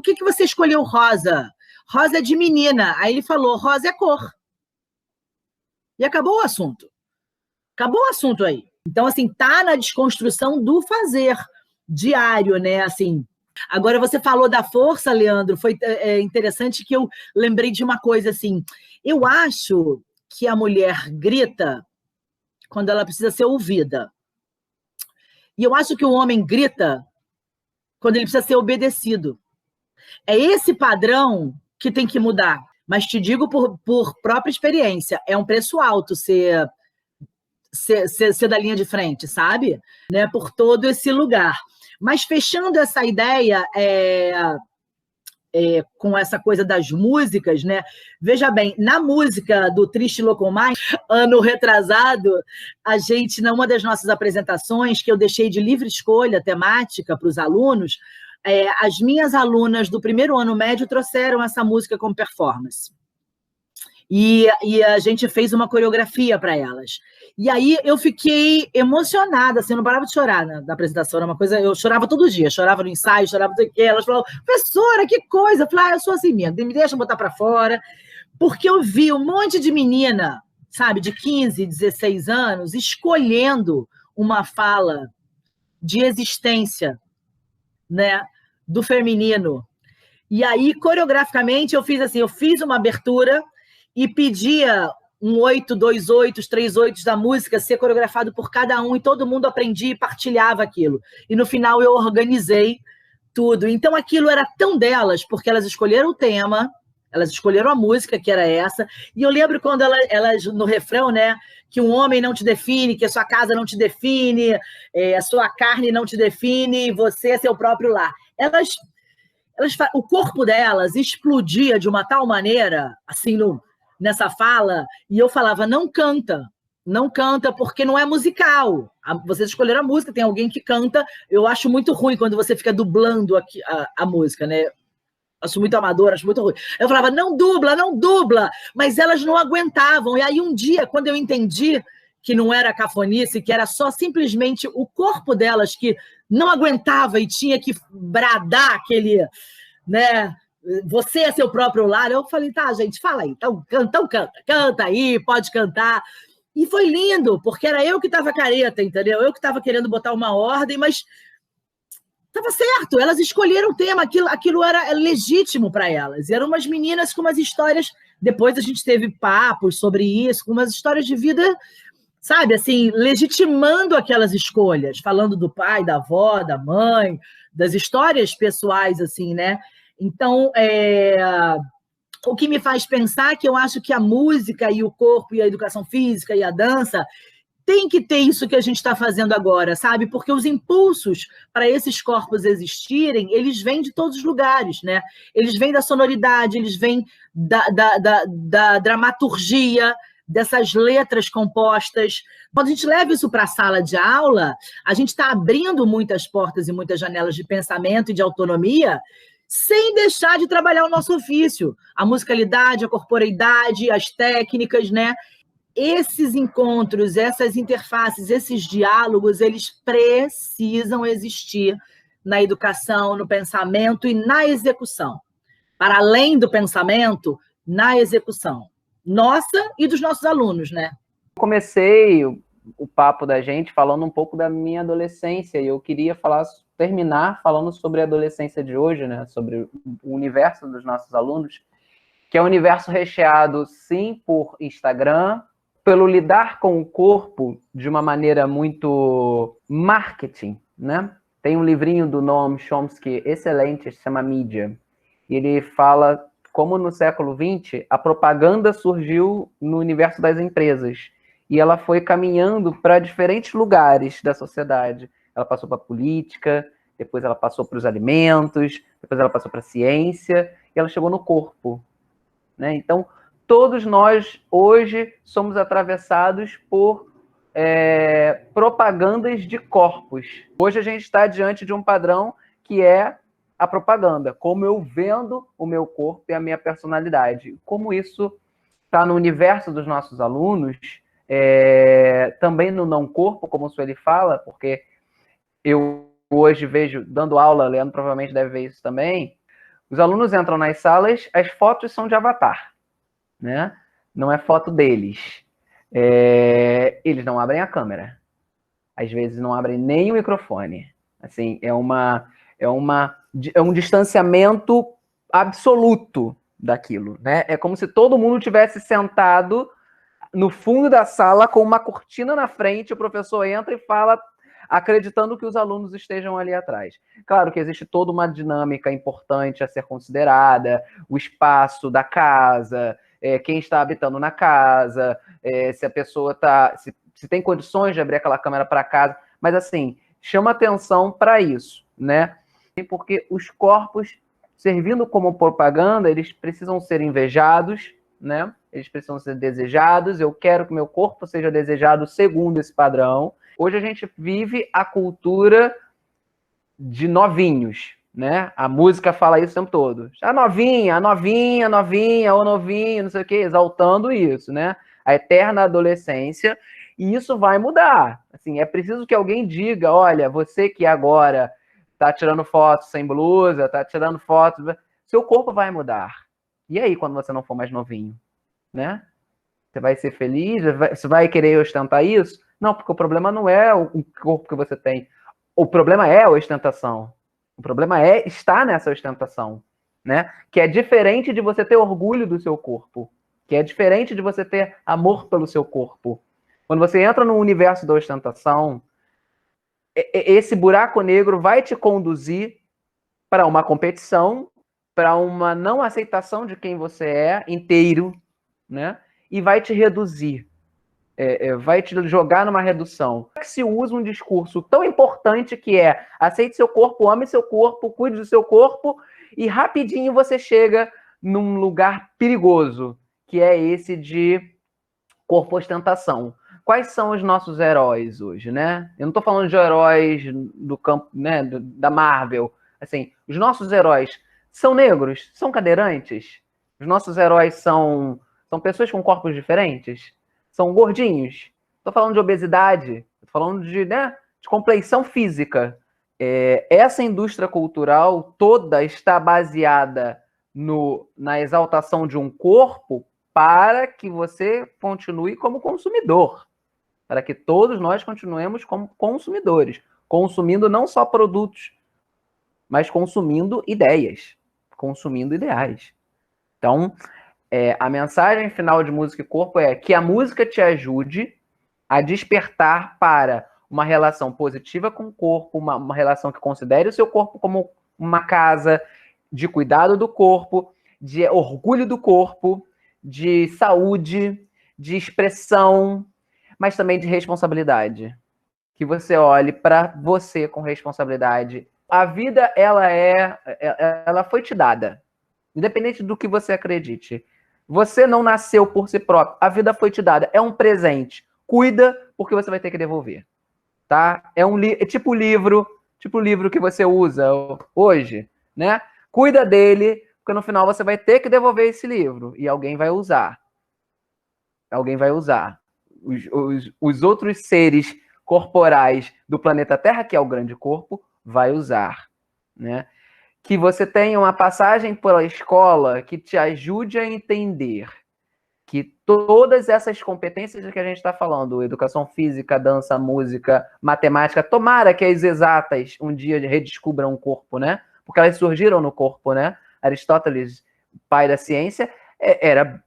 que você escolheu rosa? Rosa é de menina. Aí ele falou, rosa é cor. E acabou o assunto. Acabou o assunto aí. Então, assim, tá na desconstrução do fazer diário, né, assim. Agora, você falou da força, Leandro, foi interessante que eu lembrei de uma coisa, assim, eu acho que a mulher grita quando ela precisa ser ouvida. E eu acho que o homem grita quando ele precisa ser obedecido. É esse padrão que tem que mudar. Mas te digo por própria experiência, é um preço alto ser ser da linha de frente, sabe? Né, por todo esse lugar. Mas fechando essa ideia com essa coisa das músicas, né? Veja bem, na música do Triste Locomai, ano retrasado, a gente, numa das nossas apresentações, que eu deixei de livre escolha temática para os alunos, as minhas alunas do primeiro ano médio trouxeram essa música como performance. E a gente fez uma coreografia para elas. E aí eu fiquei emocionada, assim, eu não parava de chorar na apresentação, era uma coisa, eu chorava todo dia, chorava no ensaio, chorava do que, elas falavam, professora, que coisa, eu falei, eu sou assim mesmo, me deixa botar para fora, porque eu vi um monte de menina, sabe, de 15, 16 anos, escolhendo uma fala de existência, né, do feminino. E aí, coreograficamente, eu fiz assim, eu fiz uma abertura e pedia um 8, 2 8, 3 8 da música ser coreografado por cada um, e todo mundo aprendia e partilhava aquilo. E no final eu organizei tudo. Então aquilo era tão delas, porque elas escolheram o tema, elas escolheram a música, que era essa, e eu lembro quando elas no refrão, né, que um homem não te define, que a sua casa não te define, a sua carne não te define, você é seu próprio lar. O corpo delas explodia de uma tal maneira, assim, nessa fala, e eu falava, não canta, porque não é musical. Vocês escolheram a música, tem alguém que canta, eu acho muito ruim quando você fica dublando a música, né? Acho muito amador, acho muito ruim. Eu falava, não dubla, mas elas não aguentavam. E aí um dia, quando eu entendi que não era cafonice, que era só simplesmente o corpo delas que não aguentava e tinha que bradar aquele, né? Você é seu próprio lar. Eu falei, tá, gente, fala aí. Então canta aí, pode cantar. E foi lindo, porque era eu que estava careta, entendeu? Eu que estava querendo botar uma ordem, mas estava certo. Elas escolheram o tema, aquilo era legítimo para elas. E eram umas meninas com umas histórias. Depois a gente teve papos sobre isso, com umas histórias de vida, sabe, assim, legitimando aquelas escolhas, falando do pai, da avó, da mãe, das histórias pessoais, assim, né? Então, o que me faz pensar que eu acho que a música e o corpo e a educação física e a dança tem que ter isso que a gente está fazendo agora, sabe? Porque os impulsos para esses corpos existirem, eles vêm de todos os lugares, né? Eles vêm da sonoridade, eles vêm da dramaturgia, dessas letras compostas. Quando a gente leva isso para a sala de aula, a gente está abrindo muitas portas e muitas janelas de pensamento e de autonomia, sem deixar de trabalhar o nosso ofício, a musicalidade, a corporeidade, as técnicas, né? Esses encontros, essas interfaces, esses diálogos, eles precisam existir na educação, no pensamento e na execução. Para além do pensamento, na execução. Nossa e dos nossos alunos, né? Comecei o papo da gente falando um pouco da minha adolescência, e eu queria terminar falando sobre a adolescência de hoje, né? Sobre o universo dos nossos alunos, que é um universo recheado, sim, por Instagram, pelo lidar com o corpo de uma maneira muito marketing, né? Tem um livrinho do Noam Chomsky excelente, se chama Mídia, e ele fala como no século XX a propaganda surgiu no universo das empresas, e ela foi caminhando para diferentes lugares da sociedade. Ela passou para a política, depois ela passou para os alimentos, depois ela passou para a ciência, e ela chegou no corpo, né? Então, todos nós, hoje, somos atravessados por propagandas de corpos. Hoje a gente está diante de um padrão que é a propaganda, como eu vendo o meu corpo e a minha personalidade. Como isso está no universo dos nossos alunos, também no não corpo, como o Sueli fala, porque eu hoje vejo, dando aula, Leandro provavelmente deve ver isso também, os alunos entram nas salas, as fotos são de avatar, né? Não é foto deles. Eles não abrem a câmera. Às vezes não abrem nem o microfone. Assim, é um distanciamento absoluto daquilo, né? É como se todo mundo tivesse sentado no fundo da sala com uma cortina na frente, o professor entra e fala acreditando que os alunos estejam ali atrás. Claro que existe toda uma dinâmica importante a ser considerada, o espaço da casa, quem está habitando na casa, se a pessoa está... se tem condições de abrir aquela câmera para casa, mas assim, chama atenção para isso, né? Porque os corpos, servindo como propaganda, eles precisam ser invejados, né? Eles precisam ser desejados. Eu quero que meu corpo seja desejado segundo esse padrão. Hoje a gente vive a cultura de novinhos, né? A música fala isso o tempo todo. A novinha, ou novinho, não sei o quê, exaltando isso, né? A eterna adolescência. E isso vai mudar. Assim, é preciso que alguém diga, olha, você que agora tá tirando fotos sem blusa, tá tirando fotos, seu corpo vai mudar. E aí, quando você não for mais novinho, né? Você vai ser feliz? Você vai querer ostentar isso? Não, porque o problema não é o corpo que você tem. O problema é a ostentação. O problema é estar nessa ostentação, né? Que é diferente de você ter orgulho do seu corpo, que é diferente de você ter amor pelo seu corpo. Quando você entra no universo da ostentação, esse buraco negro vai te conduzir para uma competição, para uma não aceitação de quem você é inteiro, né? E vai te reduzir, vai te jogar numa redução. Que se usa um discurso tão importante que é aceite seu corpo, ame seu corpo, cuide do seu corpo, e rapidinho você chega num lugar perigoso, que é esse de corpo ostentação. Quais são os nossos heróis hoje, né? Eu não estou falando de heróis do campo, né, da Marvel. Assim, os nossos heróis são negros? São cadeirantes? Os nossos heróis são pessoas com corpos diferentes? São gordinhos? Estou falando de obesidade, estou falando de compleição física. Essa indústria cultural toda está baseada na exaltação de um corpo para que você continue como consumidor, para que todos nós continuemos como consumidores, consumindo não só produtos, mas consumindo ideias, consumindo ideais. Então, a mensagem final de Música e Corpo é que a música te ajude a despertar para uma relação positiva com o corpo, uma relação que considere o seu corpo como uma casa de cuidado do corpo, de orgulho do corpo, de saúde, de expressão, mas também de responsabilidade. Que você olhe para você com responsabilidade. A vida, ela foi te dada, independente do que você acredite. Você não nasceu por si próprio. A vida foi te dada. É um presente. Cuida, porque você vai ter que devolver. Tá? É tipo o livro que você usa hoje, né? Cuida dele, porque no final você vai ter que devolver esse livro. E alguém vai usar. Alguém vai usar. Os outros seres corporais do planeta Terra, que é o grande corpo, vai usar, né? Que você tenha uma passagem pela escola que te ajude a entender que todas essas competências que a gente está falando, educação física, dança, música, matemática, tomara que as exatas um dia redescubram o corpo, né? Porque elas surgiram no corpo, né? Aristóteles, pai da ciência, era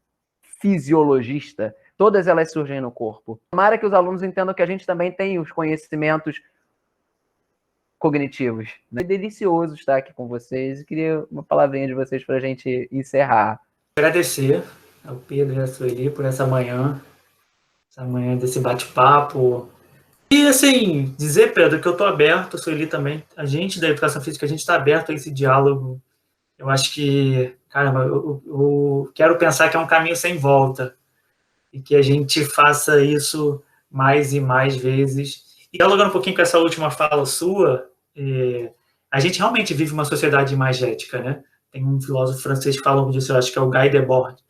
fisiologista. Todas elas surgem no corpo. Tomara que os alunos entendam que a gente também tem os conhecimentos cognitivos. É delicioso estar aqui com vocês e queria uma palavrinha de vocês para a gente encerrar. Agradecer ao Pedro e à Sueli por essa manhã desse bate-papo. E, assim, dizer, Pedro, que eu estou aberto, a Sueli também, a gente da Educação Física, a gente está aberto a esse diálogo. Eu acho que, caramba, eu quero pensar que é um caminho sem volta e que a gente faça isso mais e mais vezes. E dialogando um pouquinho com essa última fala sua, a gente realmente vive uma sociedade imagética, né? Tem um filósofo francês que fala disso, eu acho que é o Guy Debord.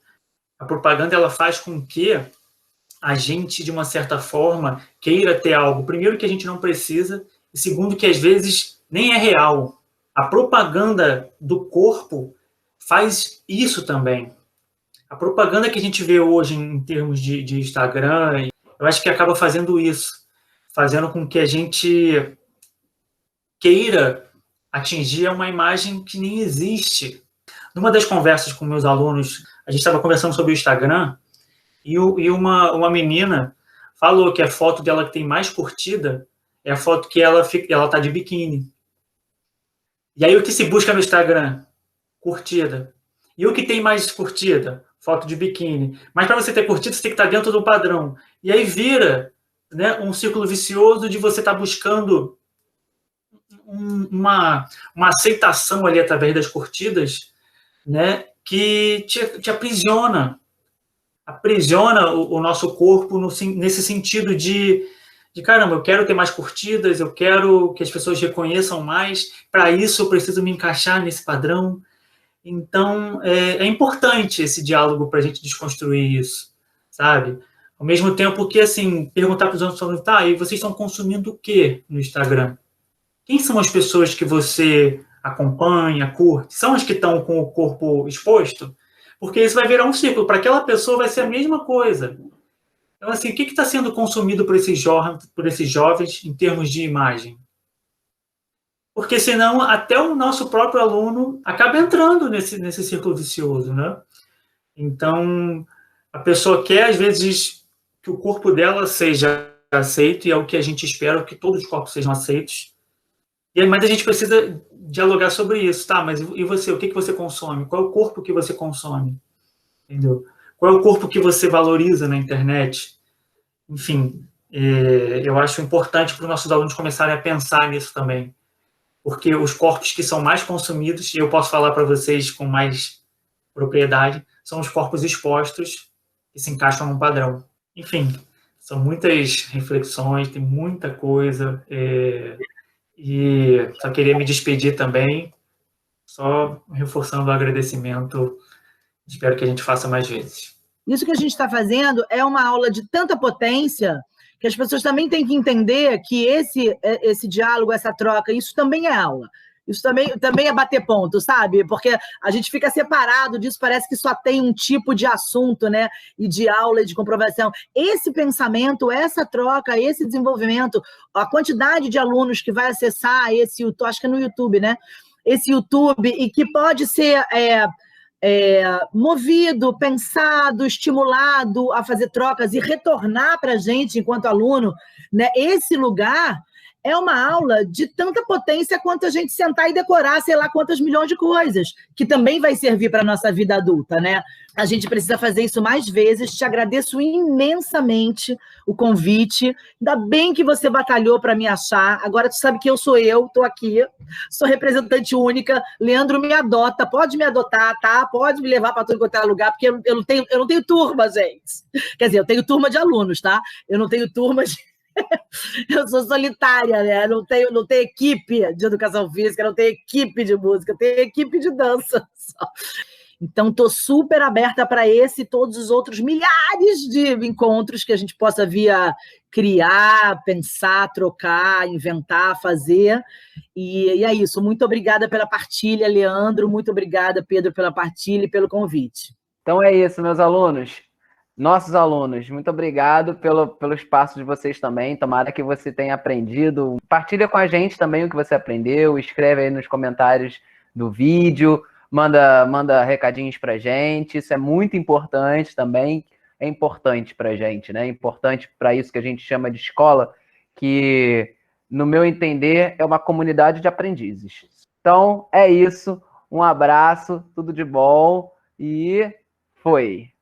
A propaganda, ela faz com que a gente, de uma certa forma, queira ter algo, primeiro, que a gente não precisa, e segundo, que às vezes nem é real. A propaganda do corpo faz isso também. A propaganda que a gente vê hoje em termos de Instagram, eu acho que acaba fazendo isso, fazendo com que a gente queira atingir uma imagem que nem existe. Numa das conversas com meus alunos, a gente estava conversando sobre o Instagram, e uma menina falou que a foto dela que tem mais curtida é a foto que ela está de biquíni. E aí o que se busca no Instagram? Curtida. E o que tem mais curtida? Foto de biquíni. Mas para você ter curtido, você tem que estar dentro do padrão. E aí vira, né, um círculo vicioso de você estar buscando uma aceitação ali através das curtidas, né, que te aprisiona o nosso corpo nesse sentido de caramba, eu quero ter mais curtidas, eu quero que as pessoas reconheçam mais, para isso eu preciso me encaixar nesse padrão. Então, é importante esse diálogo para a gente desconstruir isso, sabe? Ao mesmo tempo que, assim, perguntar para os outros, tá, e vocês estão consumindo o quê no Instagram? Quem são as pessoas que você acompanha, curte? São as que estão com o corpo exposto? Porque isso vai virar um ciclo. Para aquela pessoa vai ser a mesma coisa. Então, assim, o que está sendo consumido por esses jovens em termos de imagem? Porque senão até o nosso próprio aluno acaba entrando nesse círculo vicioso, né? Então, a pessoa quer, às vezes, que o corpo dela seja aceito, e é o que a gente espera, que todos os corpos sejam aceitos. Mas a gente precisa dialogar sobre isso, tá? Mas e você? O que você consome? Qual é o corpo que você consome? Entendeu? Qual é o corpo que você valoriza na internet? Enfim, eu acho importante para os nossos alunos começarem a pensar nisso também. Porque os corpos que são mais consumidos, e eu posso falar para vocês com mais propriedade, são os corpos expostos que se encaixam num padrão. Enfim, são muitas reflexões, tem muita coisa, e só queria me despedir também, só reforçando o agradecimento. Espero que a gente faça mais vezes. Isso que a gente está fazendo é uma aula de tanta potência que as pessoas também têm que entender que esse diálogo, essa troca, isso também é aula. Isso também é bater ponto, sabe? Porque a gente fica separado disso, parece que só tem um tipo de assunto, né? E de aula e de comprovação. Esse pensamento, essa troca, esse desenvolvimento, a quantidade de alunos que vai acessar esse YouTube, acho que é no YouTube, né? Esse YouTube, e que pode ser movido, pensado, estimulado a fazer trocas e retornar para a gente enquanto aluno, né? Esse lugar é uma aula de tanta potência quanto a gente sentar e decorar sei lá quantas milhões de coisas, que também vai servir para a nossa vida adulta, né? A gente precisa fazer isso mais vezes. Te agradeço imensamente o convite. Ainda bem que você batalhou para me achar. Agora tu sabe que eu, estou aqui, sou representante única. Leandro me adota, pode me adotar, tá? Pode me levar para todo quanto é lugar, porque eu não tenho turma, gente. Quer dizer, eu tenho turma de alunos, tá? Eu não tenho turma de... Eu sou solitária, né? Não tenho equipe de educação física, não tenho equipe de música, tenho equipe de dança só. Então, estou super aberta para esse e todos os outros milhares de encontros que a gente possa criar, pensar, trocar, inventar, fazer. E é isso. Muito obrigada pela partilha, Leandro. Muito obrigada, Pedro, pela partilha e pelo convite. Então é isso, meus alunos. Nossos alunos, muito obrigado pelo espaço de vocês também. Tomara que você tenha aprendido. Partilha com a gente também o que você aprendeu. Escreve aí nos comentários do vídeo. Manda recadinhos pra gente. Isso é muito importante também. É importante pra gente, né? É importante para isso que a gente chama de escola, que, no meu entender, é uma comunidade de aprendizes. Então, é isso. Um abraço, tudo de bom e foi!